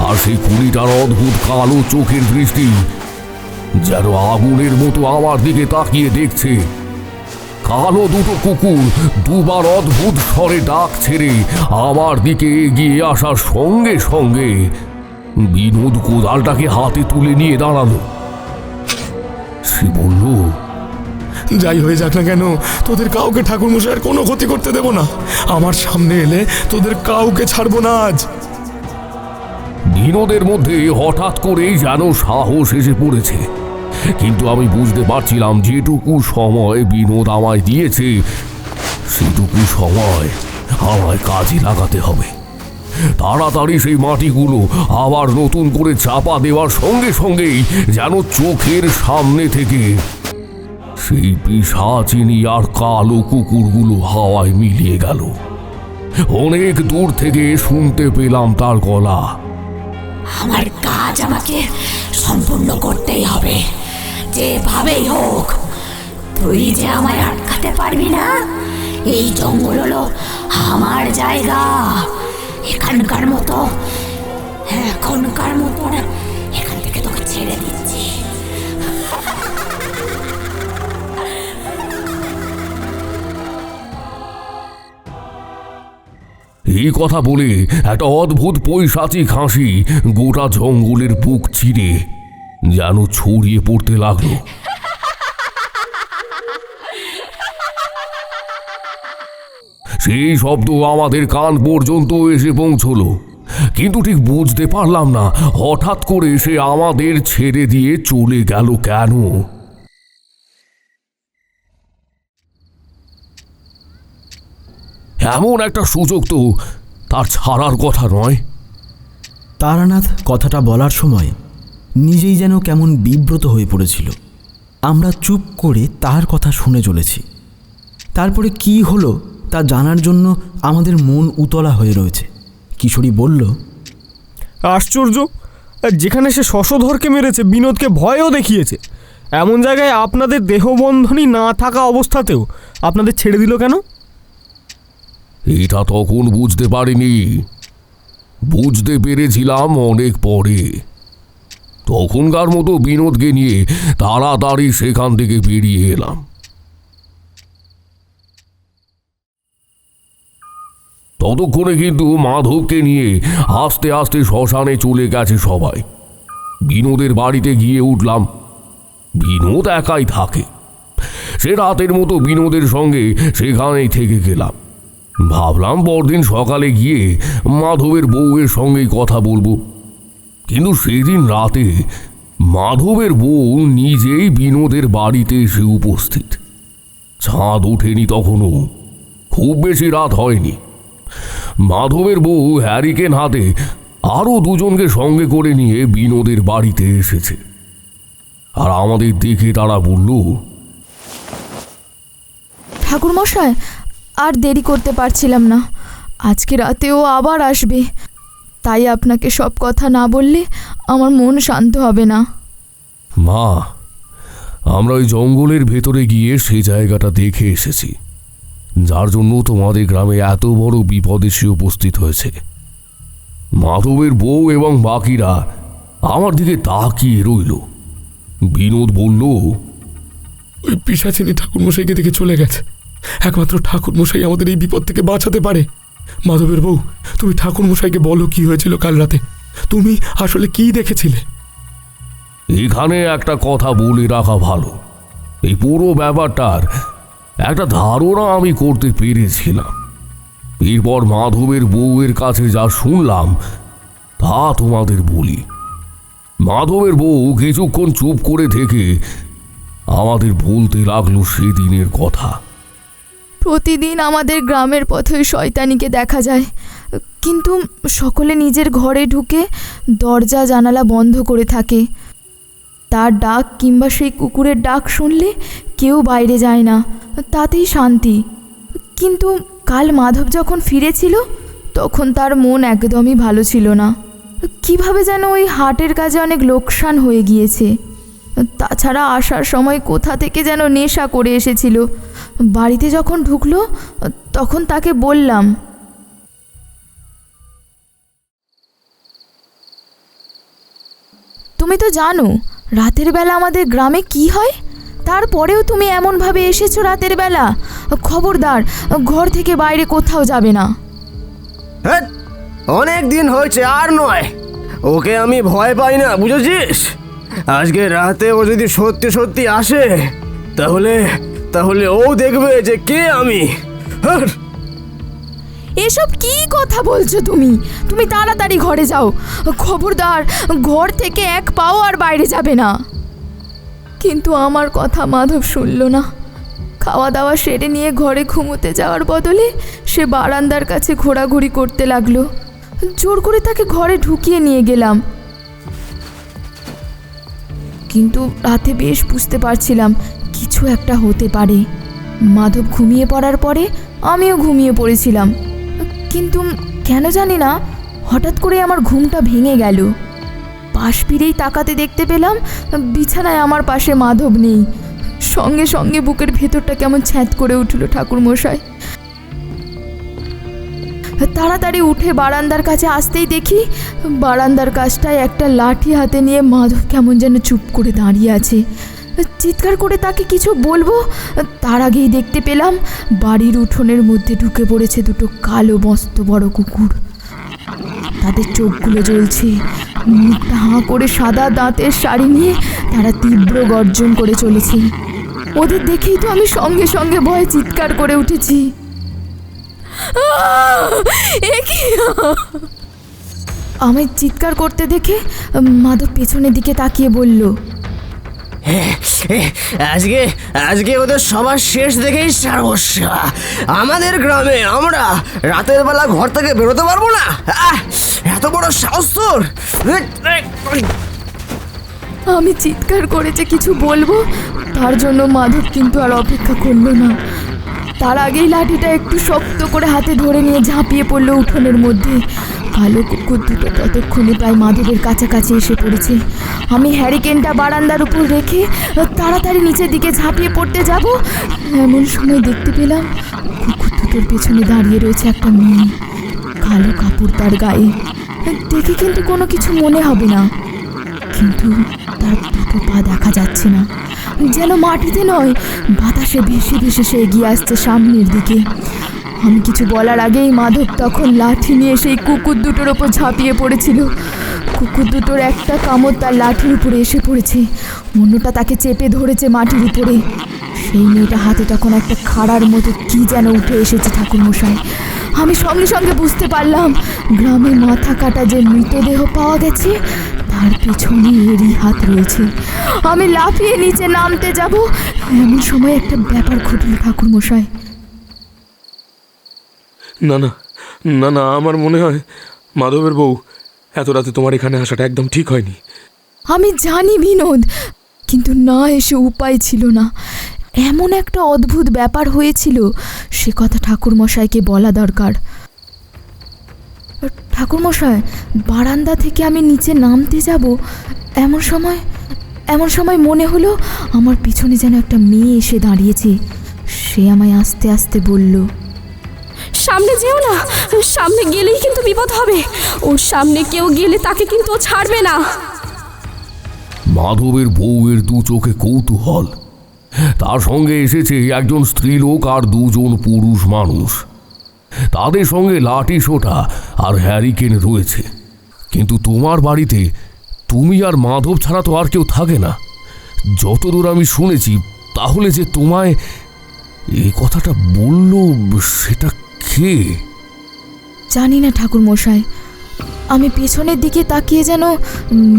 আর সেই খুলিটার অদ্ভুত কালো চোখের দৃষ্টি যেন আগুনের মতো আমার দিকে তাকিয়ে দেখছে। কালো দুটো কুকুর দুবার অদ্ভুত স্বরে ডাক ছেড়ে আমার দিকে এগিয়ে আসার সঙ্গে সঙ্গে বিনোদ কোদালটাকে হাতে তুলে নিয়ে দাঁড়ালো। সে বলল, যাই হয়ে যাক না কেন, তোদের কাউকে ঠাকুরমশাইয়ের কোনো ক্ষতি করতে দেব না। আমার সামনে এলে তোদের কাউকে ছাড়বো না আজ। বিনোদের মধ্যে হঠাৎ করেই যেন সাহস এসে পড়েছে, কিন্তু আমি বুঝতে পারছিলাম যেটুকু সময় বিনোদ আমায় দিয়েছে সেটুকু সময় আমায় কাজে লাগাতে হবে। তাড়াতাড়ি সেই মাটিগুলো আবার নতুন করে চাপা দেওয়ার সঙ্গে সঙ্গেই যেন চোখের সামনে থেকে সেই পিশাচিনী আর কালো কুকুরগুলো হাওয়ায় মিলিয়ে গেল। অনেক দূর থেকে শুনতে পেলাম তার গলা, আমার কাজ আমাকে সম্পূর্ণ করতেই হবে, যেভাবেই হোক। তুই যে আমায় আটকাতে পারবি না। এই জঙ্গল হলো আমার জায়গা। এখনকার মতো এখান থেকে তোকে ছেড়ে দিচ্ছি। এই কথা বলে একটা অদ্ভুত পৈশাচিক হাসি গোটা জঙ্গলের বুক চিরে যেন ছড়িয়ে পড়তে লাগলো। সেই শব্দ আমাদের কান পর্যন্ত এসে পৌঁছলো, কিন্তু ঠিক বুঝতে পারলাম না হঠাৎ করে সে আমাদের ছেড়ে দিয়ে চলে গেল কেন। এমন একটা সুযোগ তো তার ছাড়ার কথা নয়। তারানাথ কথাটা বলার সময় নিজেই যেন কেমন বিব্রত হয়ে পড়েছিল। আমরা চুপ করে তার কথা শুনে চলেছি। তারপরে কি হলো তা জানার জন্য আমাদের মন উতলা হয়ে রয়েছে। কিশোরী বলল, আশ্চর্য, যেখানে সে শশধরকে মেরেছে, বিনোদকে ভয়ও দেখিয়েছে, এমন জায়গায় আপনাদের দেহবন্ধনই না থাকা অবস্থাতেও আপনাদের ছেড়ে দিল কেন? এটা তখন বুঝতে পারিনি, বুঝতে পেরেছিলাম অনেক পরে। তখনকার মতো বিনোদকে নিয়ে তাড়াতাড়ি সেখান থেকে বেরিয়ে এলাম। ততক্ষণে কিন্তু মাধবকে নিয়ে আস্তে আস্তে শ্মশানে চলে গেছে সবাই। বিনোদের বাড়িতে গিয়ে উঠলাম। বিনোদ একাই থাকে। সে রাতের মতো বিনোদের সঙ্গে সেখানেই থেকে গেলাম। ভাবলাম পরদিন সকালে গিয়ে মাধবের বউয়ের সঙ্গেই কথা বলবো, কিন্তু সেদিন রাতে মাধবের বউ নিজেই বিনোদের বাড়িতে এসে উপস্থিত। চাঁদ ওঠেনি তখনও, খুব বেশি রাত হয়নি। মাধবের বউ হ্যারিকেন হাতে আরও দুজনকে সঙ্গে করে নিয়ে বিনোদের বাড়িতে এসেছে। আর আমাদের দেখে তারা বলল, ঠাকুরমশাই, আর দেরি করতে পারছিলাম না, আজকে রাতেও আবার আসবে, তাই আপনাকে সব কথা না বললে আমার মন শান্ত হবে না। মা, আমরা ওই জঙ্গলের ভেতরে গিয়ে সে জায়গাটা দেখে এসেছি, যার জন্য তোমাদের গ্রামে এত বড় বিপদ এসে উপস্থিত হয়েছে। মাধবের বউ এবং বাকিরা আমার দিকে তাকিয়ে রইল। বিনোদ বলল, ওই পিশাচিনী ঠাকুরমশাইকে দেখে চলে গেছে। একমাত্র ঠাকুরমশাই আমাদের এই বিপদ থেকে বাঁচাতে পারে। মাধবের বউ, তুমি ঠাকুরমশাইকে বলো কি হয়েছিল কাল রাতে, তুমি আসলে কি দেখেছিলে? এখানে একটা কথা বলে রাখা ভালো, এই পুরো ব্যাপারটার একটা ধারণা আমি করতে পেরেছিলাম। এরপর মাধবের বউয়ের কাছে যা শুনলাম তা তোমাদের বলি। মাধবের বউ কিছুক্ষণ চুপ করে থেকে আমাদের বলতে লাগলো সেদিনের কথা। প্রতিদিন আমাদের গ্রামের পথে শয়তানিকে দেখা যায়, কিন্তু সকলে নিজের ঘরে ঢুকে দরজা জানালা বন্ধ করে থাকে। তার ডাক কিংবা সেই কুকুরের ডাক শুনলে কেউ বাইরে যায় না, তাতেই শান্তি। কিন্তু কাল মাধব যখন ফিরেছিল তখন তার মন একদমই ভালো ছিল না। কিভাবে যেন ওই হাটের কাজে অনেক লোকসান হয়ে গিয়েছে। তাছাড়া আসার সময় কোথা থেকে যেন নেশা করে এসেছিল। বাড়িতে যখন ঢুকলো তখন তাকে বললাম, তুমি তো জানো রাতের বেলা আমাদের গ্রামে কি হয়, তারপরেও তুমি এমনভাবে এসেছো রাতের বেলা। খবরদার, ঘর থেকে বাইরে কোথাও যাবে না। অনেক দিন হয়েছে, আর নয়। ওকে আমি ভয় পাই না, বুঝেছিস? আজকে রাতে ও যদি সত্যি সত্যি আসে তাহলে তাহলে ও দেখবে যে কে আমি। এসব কি কথা বলছো তুমি? তুমি তাড়াতাড়ি ঘরে যাও। খবরদার, ঘর থেকে এক পাও আর বাইরে যাবে না। কিন্তু আমার কথা মাধব শুনল না। খাওয়া দাওয়া সেরে নিয়ে ঘরে ঘুমোতে যাওয়ার বদলে সে বারান্দার কাছে ঘোরাঘুরি করতে লাগলো। জোর করে তাকে ঘরে ঢুকিয়ে নিয়ে গেলাম, কিন্তু রাতে বেশ বুঝতে পারছিলাম কিছু একটা হতে পারে। মাধব ঘুমিয়ে পড়ার পরে আমিও ঘুমিয়ে পড়েছিলাম, কিন্তু কেন জানি না হঠাৎ করে আমার ঘুমটা ভেঙে গেল। পাশ ফিরেই তাকাতে দেখতে পেলাম বিছানায় আমার পাশে মাধব নেই। সঙ্গে সঙ্গে বুকের ভেতরটা কেমন ছ্যাঁত করে উঠল ঠাকুরমশাই। তাড়াতাড়ি উঠে বারান্দার কাছে আসতেই দেখি বারান্দার কাছটায় একটা লাঠি হাতে নিয়ে মাধব কেমন যেন চুপ করে দাঁড়িয়ে আছে। চিৎকার করে তাকে কিছু বলবো, তার আগেই দেখতে পেলাম বাড়ির উঠোনের মধ্যে ঢুকে পড়েছে দুটো কালো মস্ত বড় কুকুর। তাদের চোখগুলো জ্বলছে, মুখটা হাঁ করে সাদা দাঁতের শাড়ি নিয়ে তারা তীব্র গর্জন করে চলেছে। ওদের দেখেই তো আমি সঙ্গে সঙ্গে ভয়ে চিৎকার করে উঠেছি। আমি চিৎকার করতে দেখে মাধব পেছনের দিকে তাকিয়ে বলল, আজকে আজকে ওদের সবার শেষ দেখেই সারবস্যা। আমাদের গ্রামে আমরা রাতের বেলা ঘর থেকে বেরোতে পারবো না? এত বড় সাহস তোর! আমি চিৎকার করে যে কিছু বলবো তার জন্য মাধব কিন্তু আর অপেক্ষা করলো না। তার আগেই লাঠিটা একটু শক্ত করে হাতে ধরে নিয়ে ঝাঁপিয়ে পড়লো উঠোনের মধ্যে। কালো কুকুর দুটো ততক্ষণে প্রায় মাধবের কাছাকাছি এসে পড়েছে। আমি হ্যারিকেনটা বারান্দার উপর রেখে তাড়াতাড়ি নিচের দিকে ঝাঁপিয়ে পড়তে যাব, এমন সময় দেখতে পেলাম কুকুর দুটোর পেছনে দাঁড়িয়ে রয়েছে একটা মেয়ে, কালো কাপড় তার গায়ে। দেখে কিন্তু কোনো কিছু মনে হবে না, কিন্তু তার দুটো পা দেখা যাচ্ছে না, যেন মাটিতে নয় বাতাসে ভেসে ভেসে সে এগিয়ে আসছে সামনের দিকে। আমি কিছু বলার আগেই মাধব তখন লাঠি নিয়ে সেই কুকুর দুটোর ওপর ঝাঁপিয়ে পড়েছিল। কুকুর দুটোর একটা কামড় তার লাঠির উপরে এসে পড়েছে, অন্যটা তাকে চেপে ধরেছে মাটির উপরে। সেই মেয়েটা হাতে তখন একটা খাড়ার মতো কি যেন উঠে এসেছে ঠাকুরমশাই। আমি সঙ্গে সঙ্গে বুঝতে পারলাম গ্রামে মাথা কাটা যে মৃতদেহ পাওয়া গেছে তার পেছনে এরই হাত রয়েছে। আমি লাফিয়ে নিচে নামতে যাব, এমন সময় একটা ব্যাপার ঘটল ঠাকুরমশাই। না না না না, আমার মনে হয় মাধবের বউ এত রাতে তোমার এখানে আসাটা একদম ঠিক হয়নি। আমি জানি বিনোদ, কিন্তু না এসে উপায় ছিল না। এমন একটা অদ্ভুত ব্যাপার হয়েছিল, সে কথা ঠাকুরমশাইকে বলা দরকার। ঠাকুরমশাই, বারান্দা থেকে আমি নিচে নামতে যাব, এমন সময় মনে হলো আমার পিছনে যেন একটা মেয়ে এসে দাঁড়িয়েছে। সে আমায় আস্তে আস্তে বলল, সামনে যেও না, সামনে গেলেই কিন্তু বিপদ হবে। ওর সামনে কেউ গেলে তাকে কিন্তু ও ছাড়বে না। মাধবের বউয়ের দু চোখে কৌতূহল, তার সঙ্গে এসেছে একজন স্ত্রীলোক আর দুজন পুরুষ মানুষ। তাদের সঙ্গে লাঠি সোটা আর হ্যারিকেন রয়েছে, কিন্তু তোমার বাড়িতে তুমি আর মাধব ছাড়া তো আর কেউ থাকে না। যতদূর আমি শুনেছি, তাহলে যে তোমায় এই কথাটা বলল সেটা কে? জানি না ঠাকুরমশাই। আমি পেছনের দিকে তাকিয়ে যেন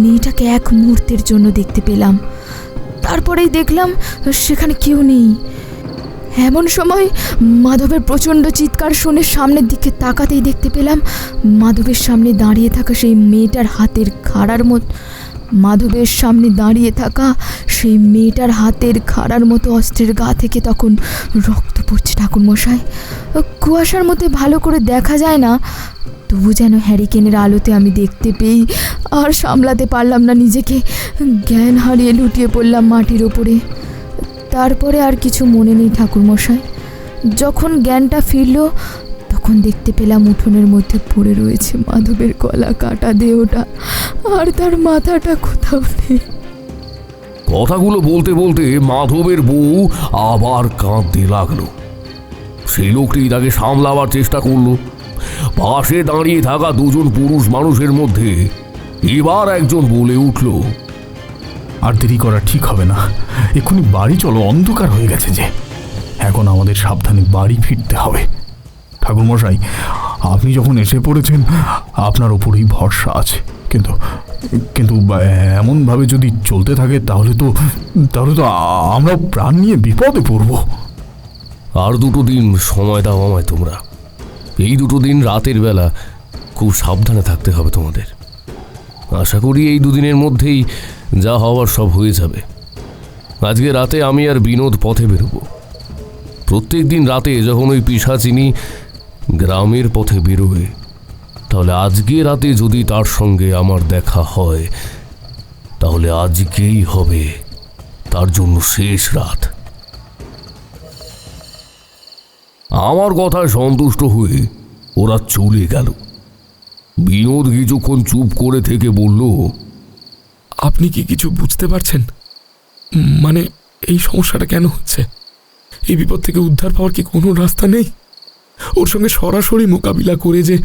মেয়েটাকে এক মুহূর্তের জন্য দেখতে পেলাম, তারপরেই দেখলাম সেখানে কেউ নেই। এমন সময় মাধবের প্রচণ্ড চিৎকার শুনে সামনের দিকে তাকাতেই দেখতে পেলাম মাধবের সামনে দাঁড়িয়ে থাকা সেই মেয়েটার হাতের খাড়ার মতো অস্ত্রের গা থেকে তখন রক্ত পড়ছে ঠাকুরমশাই। কুয়াশার মধ্যে ভালো করে দেখা যায় না, তবু যেন হ্যারিকেনের আলোতে আমি দেখতে পেয়ে আর সামলাতে পারলাম না নিজেকে, জ্ঞান হারিয়ে লুটিয়ে পড়লাম মাটির ওপরে। তারপরে আর কিছু মনে নেই ঠাকুরমশাই। যখন জ্ঞানটা ফিরল তখন দেখতে পেলাম উঠোনের মধ্যে পড়ে রয়েছে মাধবের গলা কাটা দেহটা, আর তার মাথাটা কোথাও নেই। কথাগুলো বলতে বলতে মাধবের বউ আবার কাঁদতে লাগলো। সেই লোকটি তাকে সামলাবার চেষ্টা করলো। পাশে দাঁড়িয়ে থাকা দুজন পুরুষ মানুষের মধ্যে এবার একজন বলে উঠল, আর দেরি করা ঠিক হবে না, এক্ষুনি বাড়ি চলো, অন্ধকার হয়ে গেছে যে। এখন আমাদের সাবধানে বাড়ি ফিরতে হবে। ঠাকুরমশাই, আপনি যখন এসে পড়েছেন আপনার ওপরেই ভরসা আছে, কিন্তু কিন্তু এমনভাবে যদি চলতে থাকে তাহলে তো আমরা প্রাণ নিয়ে বিপদে পড়ব। আর দুটো দিন সময় দাও আমায় তোমরা। এই দুটো দিন রাতের বেলা খুব সাবধানে থাকতে হবে তোমাদের। আশা করি এই দুদিনের মধ্যেই যা হওয়ার সব হয়ে যাবে। আজকে রাতে আমি আর বিনোদ পথে বেরোবো। প্রত্যেক দিন রাতে যখন ওই পিশাচিনী গ্রামের পথে বেরোবে, তাহলে আজকে রাতে যদি তার সঙ্গে আমার দেখা হয়, তাহলে আজকেই হবে তার জন্য শেষ রাত। আমার কথায় সন্তুষ্ট হয়ে ওরা চলে গেল। বিনোদ কিছুক্ষণ চুপ করে থেকে বলল, আপনি কি কিছু বুঝতে পারছেন? মানে এই সমস্যাটা কেন হচ্ছে? এই বিপদ থেকে উদ্ধার পাওয়ার কি কোনো রাস্তা নেই? ওর সঙ্গে সরাসরি মোকাবিলা করে যে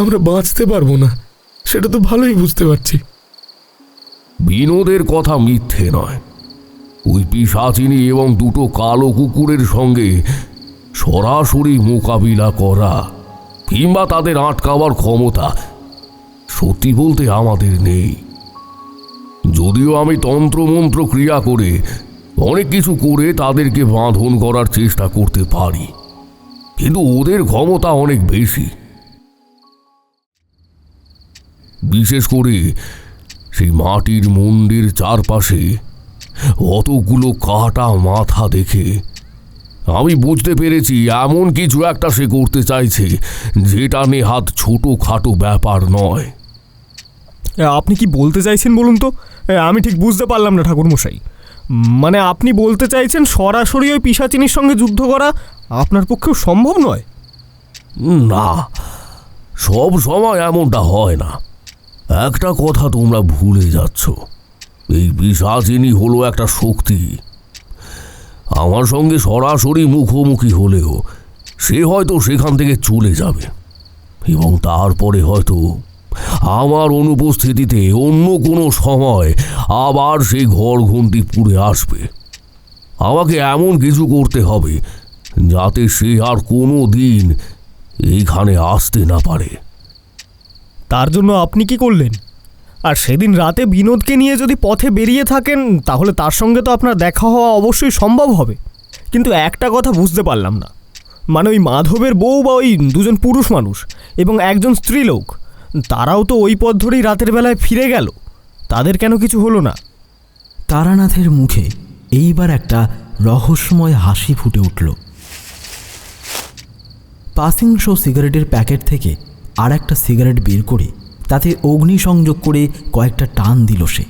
আমরা বাঁচতে পারবো না, সেটা তো ভালোই বুঝতে পারছি। বিনোদের কথা মিথ্যে নয়। ওই পিশাচিনী এবং দুটো কালো কুকুরের সঙ্গে সরাসরি মোকাবিলা করা কিংবা তাদের আটকাবার ক্ষমতা সত্যি বলতে আমাদের নেই। যদিও আমি তন্ত্রমন্ত্র ক্রিয়া করে অনেক কিছু করে তাদেরকে বাঁধন করার চেষ্টা করতে পারি, কিন্তু ওদের ক্ষমতা অনেক বেশি। বিশেষ করে সেই মাটির মন্দির চারপাশে অতগুলো কাটা মাথা দেখে আমি বুঝতে পেরেছি এমন কিছু একটা সে করতে চাইছে, যেটা নেহাত ছোটোখাটো ব্যাপার নয়। আপনি কি বলতে চাইছেন বলুন তো? আমি ঠিক বুঝতে পারলাম না ঠাকুরমশাই। মানে আপনি বলতে চাইছেন সরাসরি ওই পিশাচিনীর সঙ্গে যুদ্ধ করা আপনার পক্ষেও সম্ভব নয়? না, সব সময় এমনটা হয় না। একটা কথা তোমরা ভুলে যাচ্ছ, এই পিশাচিনী হলো একটা শক্তি। আমার সঙ্গে সরাসরি মুখোমুখি হলেও সে হয়তো সেখান থেকে চলে যাবে, এবং তারপরে হয়তো আমার অনুপস্থিতিতে অন্য কোনো সময় আবার সেই ঘর ঘুমটি পুড়ে আসবে। আমাকে এমন কিছু করতে হবে যাতে সে আর কোনো দিন এইখানে আসতে না পারে। তার জন্য আপনি কি করলেন? আর সেদিন রাতে বিনোদকে নিয়ে যদি পথে বেরিয়ে থাকেন, তাহলে তার সঙ্গে তো আপনার দেখা হওয়া অবশ্যই সম্ভব হবে। কিন্তু একটা কথা বুঝতে পারলাম না, মানে ওই মাধবের বউ বা ওই দুজন পুরুষ মানুষ এবং একজন স্ত্রীলোক, তারাও তো ওই পথ ধরেই রাতের বেলায় ফিরে গেল, তাদের কেন কিছু হলো না? তারানাথের মুখে এইবার একটা রহস্যময় হাসি ফুটে উঠল। পাসিং শো সিগারেটের প্যাকেট থেকে আর একটা সিগারেট বের করে তাতে অগ্নিসংযোগ করে কয়েকটা টান দিল সে।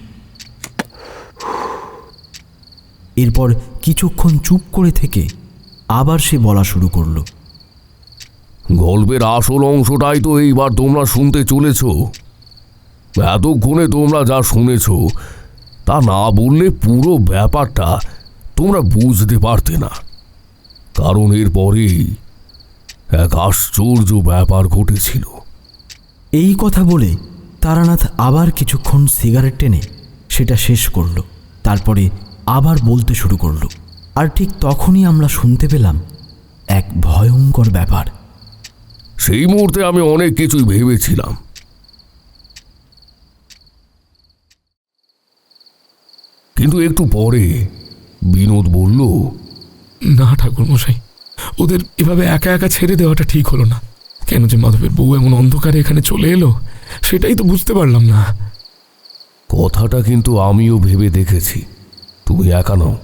এরপর কিছুক্ষণ চুপ করে থেকে আবার সে বলা শুরু করল। গল্পের আসল অংশটাই তো এইবার তোমরা শুনতে চলেছ। এতক্ষণে তোমরা যা শুনেছ তা না বললে পুরো ব্যাপারটা তোমরা বুঝতে পারতে না, কারণ এরপরেই এক আশ্চর্য ব্যাপার ঘটেছিল। এই কথা বলে তারানাথ আবার কিছুক্ষণ সিগারেট টেনে সেটা শেষ করল, তারপরে আবার বলতে শুরু করল। আর ঠিক তখনই আমরা শুনতে পেলাম এক ভয়ঙ্কর ব্যাপার। সেই মুহূর্তে আমি অনেক কিছুই ভেবেছিলাম, কিন্তু একটু পরে বিনোদ বলল, না ঠাকুরমশাই, ওদের এভাবে একা একা ছেড়ে দেওয়াটা ঠিক হলো না। কেন যে মাধবের বউ এমন অন্ধকারে এখানে চলে এলো সেটাই তো বুঝতে পারলাম না। কথাটা কিন্তু আমিও ভেবে দেখেছি। তুমি একা নও,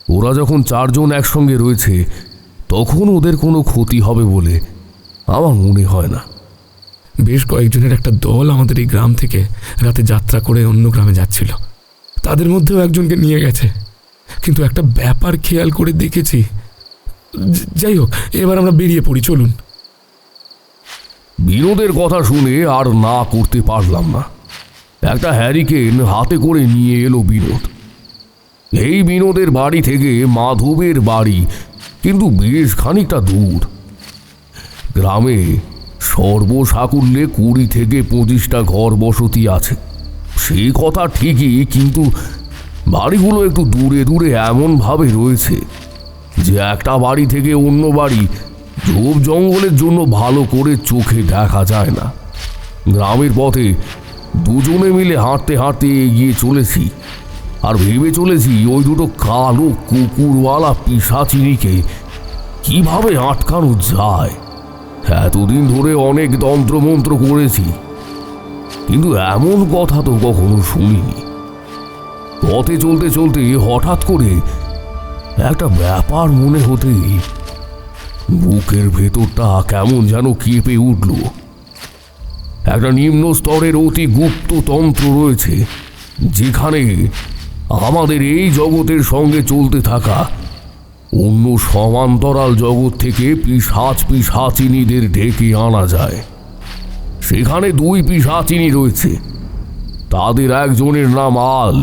ওরা যখন চারজন একসঙ্গে রয়েছে তখন ওদের কোনো ক্ষতি হবে বলে আমার মনে হয় না। বেশ কয়েকজনের একটা দল আমাদের এই গ্রাম থেকে রাতে যাত্রা করে অন্য গ্রামে যাচ্ছিল, তাদের মধ্যেও একজনকে নিয়ে গেছে। কিন্তু একটা ব্যাপার খেয়াল করে দেখেছি। যাই হোক, এবার আমরা বেরিয়ে পড়ি, চলুন। বিনোদের কথা শুনে আর না করতে পারলাম না। একটা হ্যারিকেন হাতে করে নিয়ে এলো বিনোদ। এই বিনোদের বাড়ি থেকে মাধবের বাড়ি কিন্তু বেশ খানিকটা দূর। গ্রামে সর্বসাকুল্যে 20 থেকে 25টা ঘর বসতি আছে, সেই কথা ঠিকই, কিন্তু বাড়িগুলো একটু দূরে দূরে এমনভাবে রয়েছে যে একটা বাড়ি থেকে অন্য বাড়ি ঝোপ জঙ্গলের জন্য ভালো করে চোখে দেখা যায় না। গ্রামের পথে দুজনে মিলে হাঁটতে হাঁটতে এগিয়ে চলেছি, আর ভেবে চলেছি ওই দুটো কালো কুকুরওয়ালা পিশাচিনীকে কিভাবে আটকানো যায়। এতদিন ধরে অনেক তন্ত্রমন্ত্র করেছি, কিন্তু এমন কথা তো কখনো শুনিনি। পথে চলতে চলতে হঠাৎ করে একটা ব্যাপার মনে হতেই বুকের ভেতরটা কেমন যেন কেঁপে উঠল। একটা নিম্ন স্তরের অতি গুপ্ত তন্ত্র রয়েছে, যেখানে আমাদের এই জগতের সঙ্গে চলতে থাকা অন্য সমান্তরাল জগৎ থেকে পিশাচিনীদের ডেকে আনা যায়। সেখানে 2 পিশাচিনী রয়েছে, তাদের একজনের নাম আল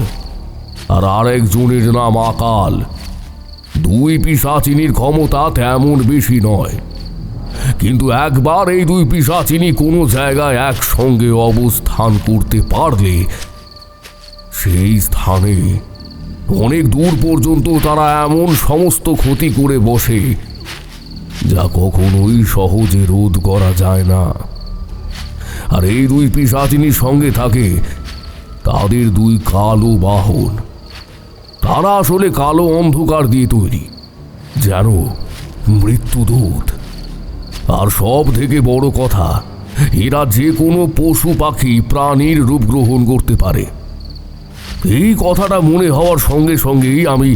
আর আরেকজনের নাম আকাল। 2 পিশাচিনীর ক্ষমতা তেমন বেশি নয়, কিন্তু একবার এই 2 পিশাচিনী কোনো জায়গায় একসঙ্গে অবস্থান করতে পারলে সেই স্থানে অনেক দূর পর্যন্ত তারা এমন সমস্ত ক্ষতি করে বসে যা কখনোই সহজে রোধ করা যায় না। আর এই দুই পিশাচিনীর সঙ্গে থাকে তাদের দুই কালো বাহন। তারা আসলে কালো অন্ধকার দিয়ে তৈরি, যেন মৃত্যুদূত। আর সব থেকে বড় কথা, এরা যে কোনো পশু পাখি প্রাণীর রূপ গ্রহণ করতে পারে। এই কথাটা মনে হওয়ার সঙ্গে সঙ্গেই আমি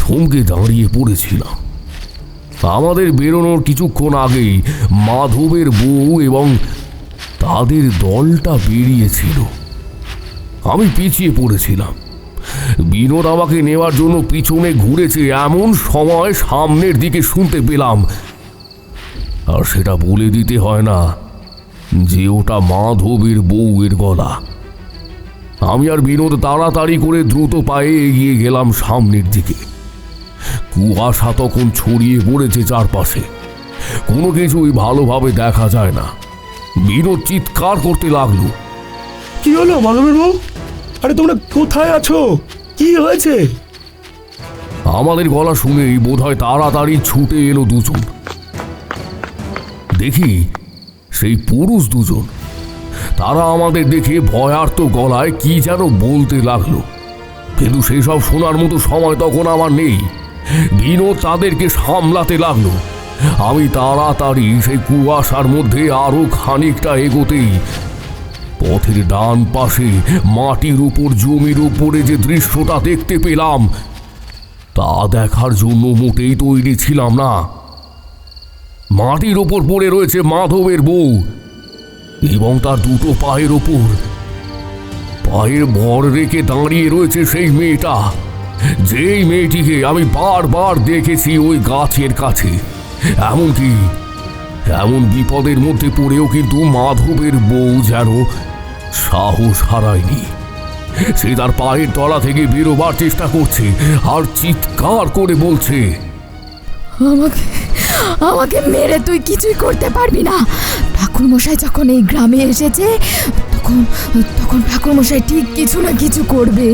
থমকে দাঁড়িয়ে পড়েছিলাম। আমাদের বেরোনোর কিছুক্ষণ আগেই মাধবের বউ এবং তাদের দলটা বেরিয়েছিল। আমি পিছিয়ে পড়েছিলাম। বিনোদ আমাকে নেওয়ার জন্য পিছনে ঘুরেছে, এমন সময় সামনের দিকে শুনতে পেলাম, আর সেটা বলে দিতে হয় না যে ওটা মাধবের বউয়ের গলা। আমি আর বিনোদ তাড়াতাড়ি করে দ্রুত পায়ে এগিয়ে গেলাম সামনের দিকে। কুয়াশা তখন ছড়িয়ে পড়েছে চারপাশে, কোনো কিছুই ভালোভাবে দেখা যায় না। বিনোদ চিৎকার করতে লাগলো, কি হলো মাধবের বউ? আরে তোমরা কোথায় আছো? কি হয়েছে? আমাদের গলা শুনেই বোধহয় তাড়াতাড়ি ছুটে এলো দুজন। দেখি সেই পুরুষ দুজন। তারা আমাদের দেখে ভয়ার্ত গলায় কি যেন বলতে লাগলো, কিন্তু সেসব শোনার মতো সময় তখন আমার নেই। বিনোদ তাদেরকে সামলাতে লাগলো। আমি তাড়াতাড়ি সেই কুয়াশার মধ্যে আরো খানিকটা এগোতেই পথের ডান পাশে মাটির উপর জমির উপরে যে দৃশ্যটা দেখতে পেলাম, তা দেখার জন্য মোটেই তৈরি ছিলাম না। মাটির ওপর পড়ে রয়েছে মাধবের বউ এবং তার দুটো পায়ের ওপর পায়ের ভর রেখে দাঁড়িয়ে রয়েছে সেই মেয়েটা, যেই মেয়েটিকে আমি বারবার দেখেছি ওই গাছের কাছে। এমনকি এমন বিপদের মধ্যে পড়েও কিন্তু মাধবের বউ যেন সাহস হারায়নি। সে তার পায়ের তলা থেকে বেরোবার চেষ্টা করছে আর চিৎকার করে বলছে, আমাকে আমাকে মেরে তুই কিছুই করতে পারবি না। ঠাকুরমশাই যখন এই গ্রামে এসেছে তখন তখন ঠাকুরমশাই ঠিক কিছু না কিছু করবে।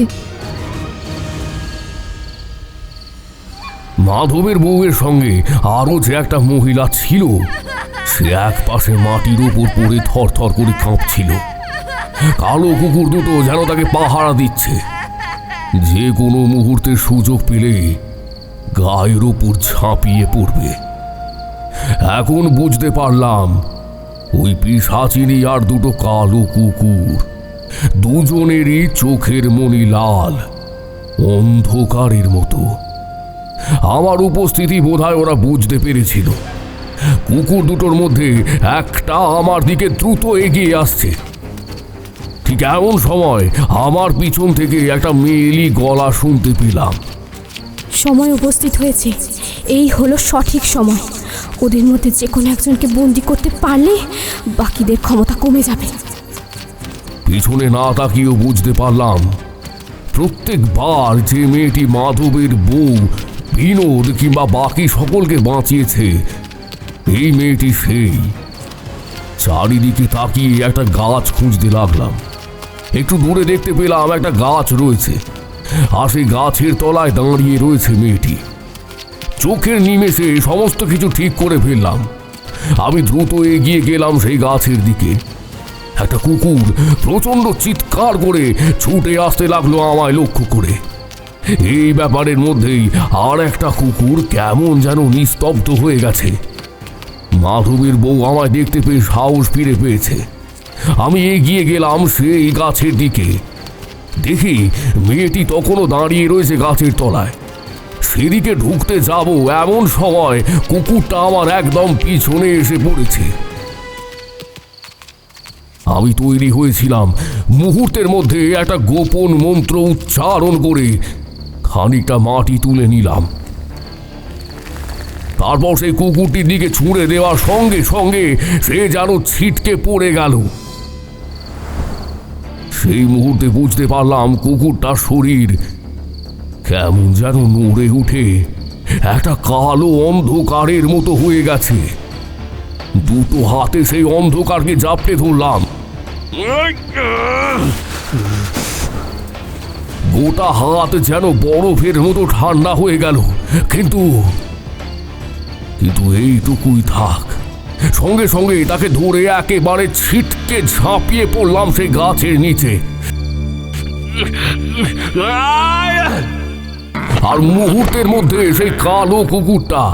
মাধবের বউয়ের সঙ্গে আরো যে একটা মহিলা ছিল, সে এক পাশে মাটির উপর পড়ে থরথর করে কাঁপছিল। কালো কুকুর দুটো যেন তাকে পাহারা দিচ্ছে। যে কোনো মুহূর্তে সুযোগ পেলে গায়ের ওপর ঝাঁপিয়ে পড়বে। এখন বুঝতে পারলাম ওই পিশাচিনী আর দুটো কালো কুকুর, দুজনেরই চোখের মনি লাল, অন্ধকারের মতো। আমার উপস্থিতি বোধহয় ওরা বুঝতে পেরেছিল। কুকুর দুটোর মধ্যে একটা আমার দিকে দ্রুত এগিয়ে আসছে। ঠিক এমন সময় আমার পিছন থেকে একটা মেয়েলি গলা শুনতে পেলাম। সময় উপস্থিত হয়েছে, এই হলো সঠিক সময়। ওদের মধ্যে যে কোনো একজনকে বন্দি করতে পারলে বাকিদের ক্ষমতা কমে যাবে। পিছনে না তাকিয়েও বুঝতে পারলাম প্রত্যেকবার যে মেয়েটি মাধবের বউ, বিনোদ কিংবা বাকি সকলকে বাঁচিয়েছে, এই মেয়েটি সেই। চারিদিকে তাকিয়ে একটা গাছ খুঁজতে লাগলাম। একটু দূরে দেখতে পেলাম একটা গাছ রয়েছে, আর সেই গাছের তলায় দাঁড়িয়ে রয়েছে মেয়েটি। চোখের নিমেষে সমস্ত কিছু ঠিক করে ফেললাম। আমি দ্রুত এগিয়ে গেলাম সেই গাছের দিকে। একটা কুকুর প্রচন্ড চিৎকার করে ছুটে আসতে লাগলো আমায় লক্ষ্য করে। এই ব্যাপারের মধ্যেই আর একটা কুকুর কেমন যেন নিস্তব্ধ হয়ে গেছে। মাধবের বউ আমায় দেখতে পেয়ে সাহস ফিরে পেয়েছে। আমি এগিয়ে গেলাম সেই গাছের দিকে। দেখি মেয়েটি তখনও দাঁড়িয়ে রয়েছে গাছের তলায়। সেদিকে ঢুকতে যাব এমন সময় কুকুরটা আমার একদম পিছনে এসে পড়েছে। আমি তৈরি হয়েছিলাম মুহূর্তের মধ্যে একটা গোপন মন্ত্র উচ্চারণ করে খানিকটা মাটি তুলে নিলাম। তারপর সেই কুকুরটির দিকে ছুঁড়ে দেওয়ার সঙ্গে সঙ্গে সে যেন ছিটকে পড়ে গেল। সেই মুহূর্তে বুঝতে পারলাম কুকুরটার শরীর কেমন যেন নড়ে উঠে একটা কালো অন্ধকারের মতো হয়ে গেছে। দুটো হাতে সেই অন্ধকারকে জাপটে ধরলাম। গোটা হাত যেন বরফের মতো ঠান্ডা হয়ে গেল, কিন্তু কিন্তু এইটুকুই থাক, সঙ্গে সঙ্গে তাকে ধরে একেবারে ছিটকে ঝাঁপিয়ে পড়লাম সেই গাছের নিচে। আর মুহূর্তের মধ্যে সেই কালো কুকুরটা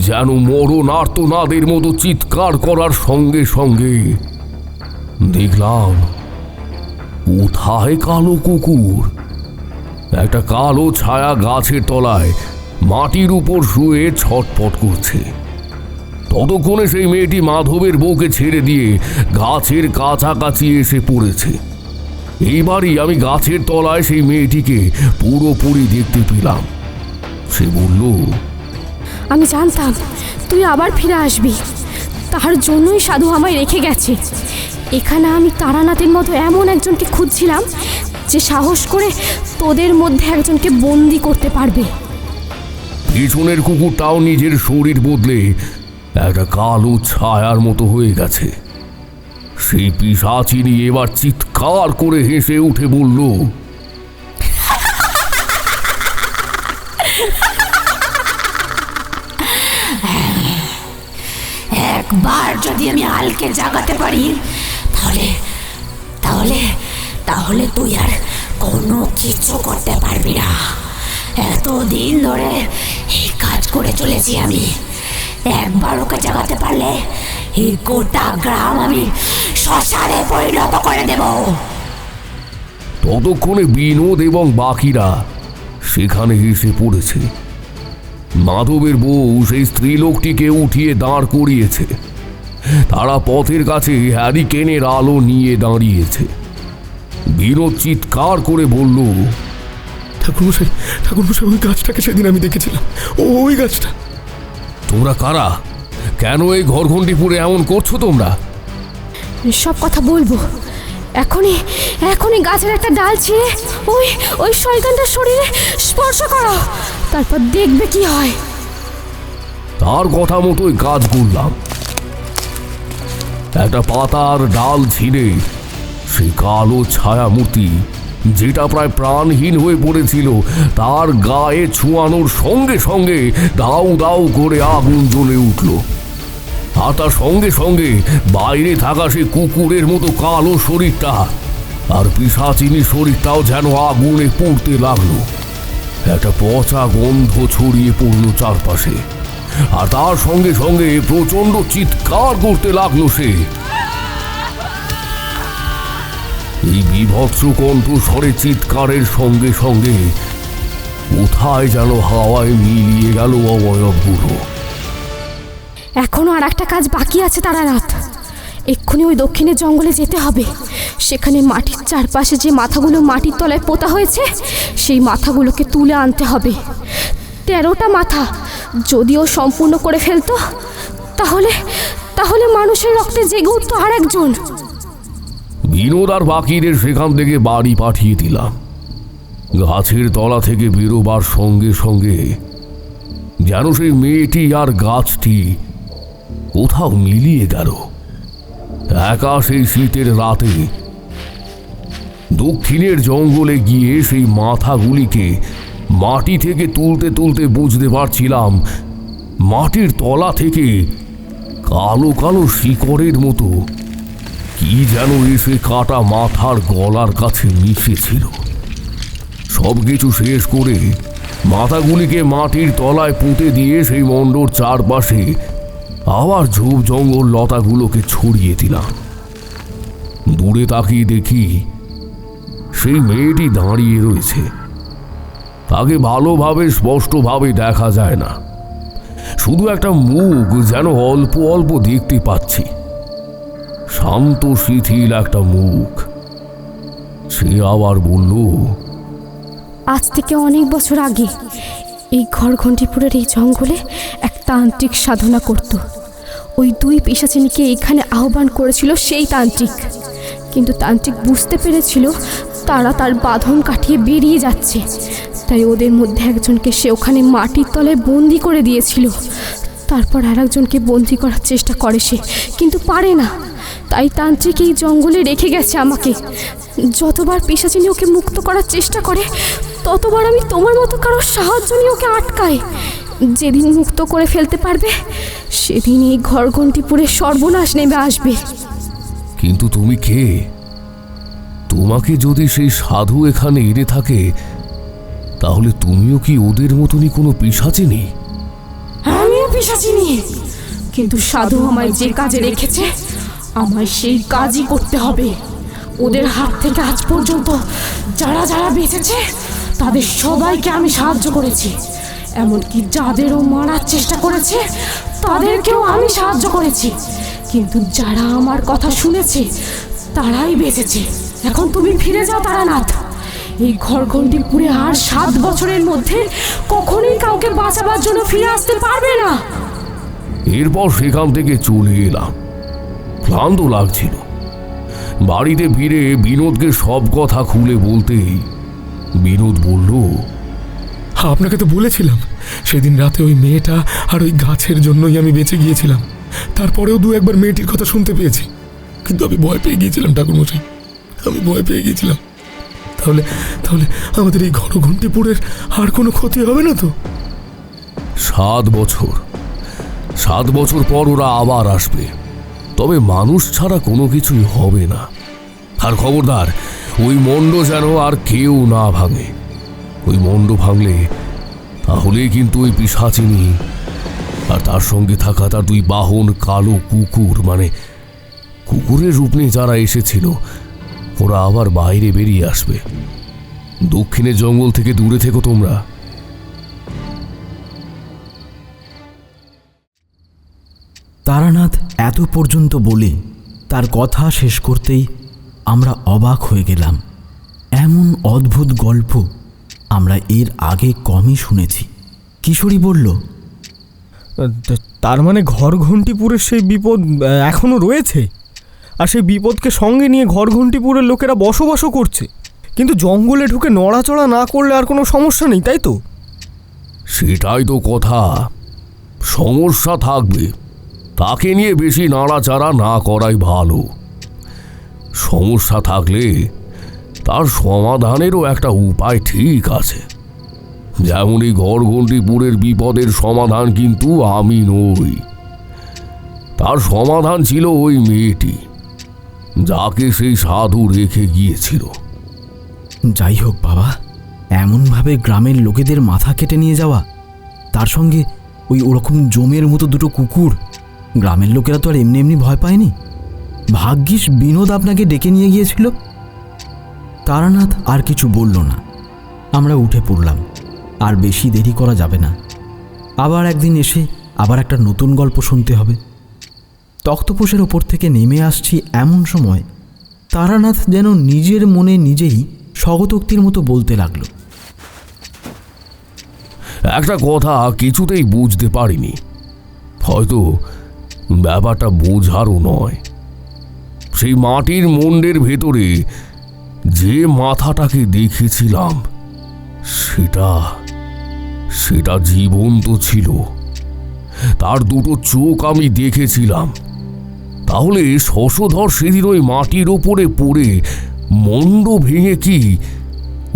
যেন মরণ আর্তনাদের মতো চিৎকার করার সঙ্গে সঙ্গে দেখলাম কোথায় কালো কুকুর, একটা কালো ছায়া গাছের তলায় মাটির উপর শুয়ে ছটফট করছে। ততক্ষণে সেই মেয়েটি মাধবের বউকে ছেড়ে দিয়ে গাছের কাছাকাছি এসে পড়েছে। এইবারই আমি গাছের তলায় সেই মেয়েটিকে পুরোপুরি দেখতে পেলাম। সে বলল, আমি জানতাম তুই আবার ফিরে আসবি, তার জন্যই সাধু আমায় রেখে গেছে। এখানে আমি তারানাথের মতো এমন একজনকে খুঁজছিলাম যে সাহস করে তোদের মধ্যে একজনকে বন্দি করতে পারবে। পিছনের কুকুরটাও নিজের শরীর বদলে একটা কালো ছায়ার মতো হয়ে গেছে। সেই পিশাচিনী এবার চিৎকার করে হেসে উঠে বলল, একবার যদি আমি হালকে জাগাতে পারি তাহলে তাহলে তাহলে তুই আর কোনো কিছু করতে পারবি না। এতদিন ধরে এই কাজ করে চলেছি আমি, একবার ওকে জাগাতে পারলে এই গোটা গ্রাম আমি শ্মশানে পরিণত করে দেব। ততক্ষণে বিনোদ এবং বাকিরা সেখানে এসে পড়েছে। মাধবের বউ সেই স্ত্রীলোকটিকে উঠিয়ে দাঁড় করিয়েছে। তারা পথের কাছে হ্যারিকেনের আলো নিয়ে দাঁড়িয়েছে। বিনোদ চিৎকার করে বলল, ঠাকুরমশাই, ঠাকুরমশাই, ওই গাছটাকে সেদিন আমি দেখেছিলাম, ওই গাছটা। তোমরা কারা? কেন এই ঘরঘণ্টিপুরে এমন করছো তোমরা? সব কথা বলবো, এখনই এখনই গাছের একটা ডাল ছিঁড়ে ওই ওই শয়তানটার শরীরে স্পর্শ করো, তারপর দেখবে কি হয়। তার কথা মতোই কাজ করলাম। একটা পাতার ডাল ছিঁড়ে সেই কালো ছায়ামূর্তি, যেটা প্রায় প্রাণহীন হয়ে পড়েছিল, তার গায়ে ছুঁয়ানোর সঙ্গে সঙ্গে দাউ দাউ করে আগুন জ্বলে উঠল। আর তার সঙ্গে সঙ্গে বাইরে থাকা সে কুকুরের মতো কালো শরীরটা আর পিশাচিনী শরীরটাও যেন আগুনে পুড়তে লাগলো। একটা পচা গন্ধ ছড়িয়ে পড়ল চারপাশে, আর তার সঙ্গে সঙ্গে প্রচণ্ড চিৎকার করতে লাগলো সে। এই বিভৎস কণ্ঠস্বরে চিৎকারের সঙ্গে সঙ্গে কোথায় যেন হাওয়ায় মিলিয়ে গেল অবয়বগুলো। এখনো আর একটা কাজ বাকি আছে তারানাথ। এক্ষুনি ওই দক্ষিণের জঙ্গলে যেতে হবে। সেখানে মাটির চারপাশে যে মাথাগুলো মাটির তলায় পোতা হয়েছে, সেই মাথাগুলোকে তুলে আনতে হবে। 13টা মাথা যদিও সম্পূর্ণ করে ফেলতো, তাহলে তাহলে মানুষের রক্তে জেগে উঠত আর একজন। বিনোদ আর বাকিদের সেখান থেকে বাড়ি পাঠিয়ে দিলাম। গাছের তলা থেকে বেরোবার সঙ্গে সঙ্গে যেন সেই মেয়েটি আর গাছটি কোথাও মিলিয়ে গেল। একা সেই শীতের রাতে দক্ষিণের জঙ্গলে গিয়ে সেই মাথাগুলিকে মাটি থেকে তুলতে তুলতে বুঝতে পারছিলাম মাটির তলা থেকে কালো কালো শিকড়ের মতো কি যেন এসে কাটা মাথার গলার কাছে মিশেছিল। সব কিছু শেষ করে মাথাগুলিকে মাটির তলায় পুঁতে দিয়ে সেই মণ্ডর চারপাশে আবার ঝোপ জঙ্গল লতাগুলোকে ছড়িয়ে দিলাম। দূরে তাকিয়ে দেখি সেই মেয়েটি দাঁড়িয়ে রয়েছে। তাকে ভালোভাবে স্পষ্টভাবে দেখা যায় না, শুধু একটা মুখ যেন অল্প অল্প দেখতে পাচ্ছি। শান্ত শিথিল একটা মুখ। সে আবার বলল, আজ থেকে অনেক বছর আগে এই ঘরঘণ্টিপুরের এই জঙ্গলে এক তান্ত্রিক সাধনা করত। ওই 2 পিশাচিনীকে এখানে আহ্বান করেছিল সেই তান্ত্রিক, কিন্তু তান্ত্রিক বুঝতে পেরেছিল তারা তার বাঁধন কাটিয়ে বেরিয়ে যাচ্ছে, তাই ওদের মধ্যে একজনকে সে ওখানে মাটির তলায় বন্দি করে দিয়েছিল। তারপর আর একজনকে বন্দি করার চেষ্টা করে সে, কিন্তু পারে না। তাই তান্ত্রিক এই জঙ্গলে রেখে গেছে আমাকে। যতবার পিশাচিনী ওকে মুক্ত করার চেষ্টা করে, ততবার আমি তোমার মতো কারোর সাহায্য নিয়ে ওকে আটকাই। যেদিন মুক্ত করে ফেলতে পারবে সেদিন এই ঘরঘণ্টিপুরের সর্বনাশ নেমে আসবে। কিন্তু তুমি কে? তোমাকে যদি সেই সাধু এখানে এনে থাকে তাহলে তুমিও কি ওদের মতনই কোনো পিশাচিনী? আমিও পিশাচিনী, কিন্তু সাধু আমায় যে কাজে রেখেছে আমায় সেই কাজই করতে হবে। ওদের হাত থেকে আজ পর্যন্ত যারা যারা বেঁচেছে তাদের সবাইকে আমি সাহায্য করেছি, এমনকি যাদেরও মারার চেষ্টা করেছে তাদেরকেও আমি সাহায্য করেছি, কিন্তু যারা আমার কথা শুনেছে তারাই বেঁচেছে। এখন তুমি ফিরে যাও তারানাথ। এই ঘরঘণ্টিপুরে আর 7 বছরের মধ্যে কখনোই কাউকে বাঁচাবার জন্য ফিরে আসতে পারবে না। এরপর সেখান থেকে চলে এলাম। ক্লান্ত লাগছিল। বাড়িতে ফিরে বিনোদকে সব কথা খুলে বলতেই বিনোদ বলল, আপনাকে তো বলেছিলাম সেদিন রাতে ওই মেয়েটা আর ওই গাছের জন্যই আমি বেঁচে গিয়েছিলাম। তারপরেও 2-1বার মেয়েটির কথা শুনতে পেয়েছি, কিন্তু আমি ভয় পেয়ে গিয়েছিলাম ঠাকুরমশাই, আমি ভয় পেয়ে গিয়েছিলাম। তাহলে তাহলে আমাদের এই ঘরঘণ্টিপুরের আর কোনো ক্ষতি হবে না তো? 7 বছর পর ওরা আবার আসবে, তবে মানুষ ছাড়া কোনো কিছুই হবে না। আর খবরদার ওই মণ্ড যেন আর কেউ না ভাঙে। ওই মণ্ড ভাঙলে তাহলে কিন্তু ওই পিশাচিনী আর তার সঙ্গে থাকা তার 2 বাহন কালো কুকুর, মানে কুকুরের রূপ নিয়ে যারা এসেছিল ওরা আবার বাইরে বেরিয়ে আসবে। দক্ষিণের জঙ্গল থেকে দূরে থেকো তোমরা। তারানাথ এত পর্যন্ত বলে তার কথা শেষ করতেই আমরা অবাক হয়ে গেলাম। এমন অদ্ভুত গল্প আমরা এর আগে কমই শুনেছি। কিশোরী বলল, তার মানে ঘরঘণ্টিপুরের সেই বিপদ এখনো রয়েছে, আর সেই বিপদকে সঙ্গে নিয়ে ঘরঘণ্টিপুরের লোকেরা বসবাসও করছে, কিন্তু জঙ্গলে ঢুকে নড়াচড়া না করলে আর কোনো সমস্যা নেই, তাই তো? সেটাই তো কথা। সমস্যা থাকবে, তাকে নিয়ে বেশি নাড়াচাড়া না করাই ভালো। সমস্যা থাকলে তার সমাধানেরও একটা উপায় ঠিক আছে। যেমন এই ঘরঘণ্টিপুরের বিপদের সমাধান কিন্তু আমি নই, তার সমাধান ছিল ওই মেয়েটি যাকে সেই সাধু রেখে গিয়েছিল। যাই হোক বাবা, এমনভাবে গ্রামের লোকেদের মাথা কেটে নিয়ে যাওয়া, তার সঙ্গে ওরকম জমের মতো 2 কুকুর, গ্রামের লোকেরা তো আর এমনি এমনি ভয় পায়নি। ভাগ্যিস বিনোদ আপনাকে ডেকে নিয়ে গিয়েছিল। তারানাথ আর কিছু বলল না। আমরা উঠে পড়লাম, আর বেশি দেরি করা যাবে না। আবার একদিন এসে আবার একটা নতুন গল্প শুনতে হবে। তক্তপোষের ওপর থেকে নেমে আসছি এমন সময় তারানাথ যেন নিজের মনে নিজেই স্বগতোক্তির মতো বলতে লাগল, একটা কথা কিছুতেই বুঝতে পারিনি, হয়তো ব্যাপারটা বোঝারও নয়। সেই মাটির মন্ডের ভেতরে যে মাথাটাকে দেখেছিলাম সেটা জীবন্ত ছিল। তার 2 চোখ আমি দেখেছিলাম। তাহলে শশধর সেদিন ওই মাটির ওপরে পড়ে মণ্ড ভেঙে কি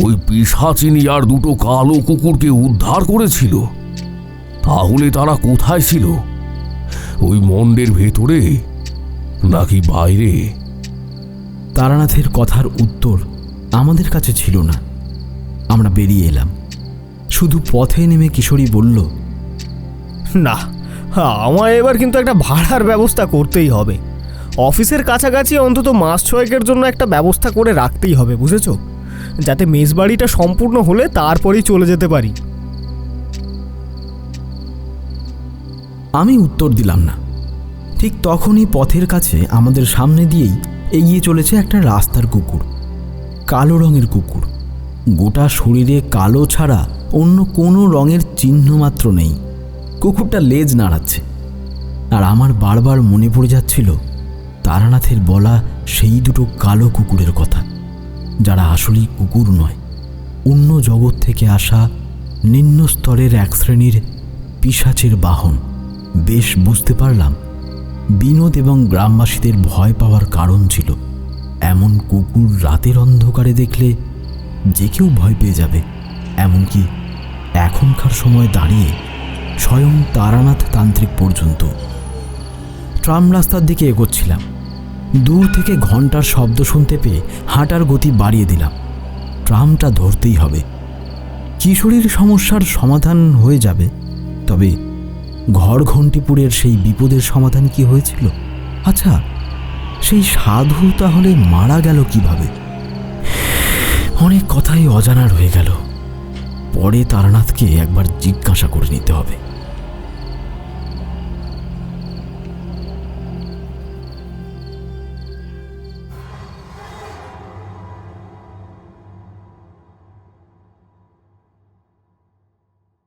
ওই পিশাচিনী আর 2 কালো কুকুরকে উদ্ধার করেছিল? তাহলে তারা কোথায় ছিল? ওই মণ্ডের ভেতরে নাকি বাইরে? তারানাথের কথার উত্তর আমাদের কাছে ছিল না। আমরা বেরিয়ে এলাম। শুধু পথে নেমে কিশোরী বলল, না, আমায় এবার কিন্তু একটা ভাড়ার ব্যবস্থা করতেই হবে। অফিসের কাছাকাছি অন্তত মাস 6 জন্য একটা ব্যবস্থা করে রাখতেই হবে, বুঝেছো? যাতে মেসবাড়িটা সম্পূর্ণ হলে তারপরেই চলে যেতে পারি। আমি উত্তর দিলাম না। ঠিক তখনই পথের কাছে আমাদের সামনে দিয়েই এগিয়ে চলেছে একটা রাস্তার কুকুর। কালো রঙের কুকুর, গোটা শরীরে কালো ছাড়া অন্য কোনো রঙের চিহ্ন মাত্র নেই। কুকুরটা লেজ নাড়াচ্ছে, আর আমার বারবার মনে পড়ে যাচ্ছিল তারানাথের বলা সেই 2 কালো কুকুরের কথা, যারা আসলেই কুকুর নয়, অন্য জগৎ থেকে আসা নিম্ন স্তরের এক শ্রেণীর পিশাচের বাহন। বেশ বুঝতে পারলাম বিনোদ এবং গ্রামবাসীদের ভয় পাওয়ার কারণ ছিল এমন কুকুর রাতের অন্ধকারে দেখলে যে কেউ ভয় পেয়ে যাবে। এমনকি এখনকার সময় দাঁড়িয়ে স্বয়ং তারানাথ তান্ত্রিক পর্যন্ত। ট্রাম রাস্তার দিকে এগোচ্ছিলাম। দূর থেকে ঘন্টার শব্দ শুনতে পেয়ে হাঁটার গতি বাড়িয়ে দিলাম। ট্রামটা ধরতেই হবে, কিশোরীর সমস্যার সমাধান হয়ে যাবে। তবে ঘরঘণ্টিপুরের সেই বিপদের সমাধান কি হয়েছিল? আচ্ছা, সেই সাধু তাহলে মারা গেল কিভাবে? অনেক কথাই অজানা রয়ে গেল। পরে তারানাথকে একবার জিজ্ঞাসা করে নিতে হবে।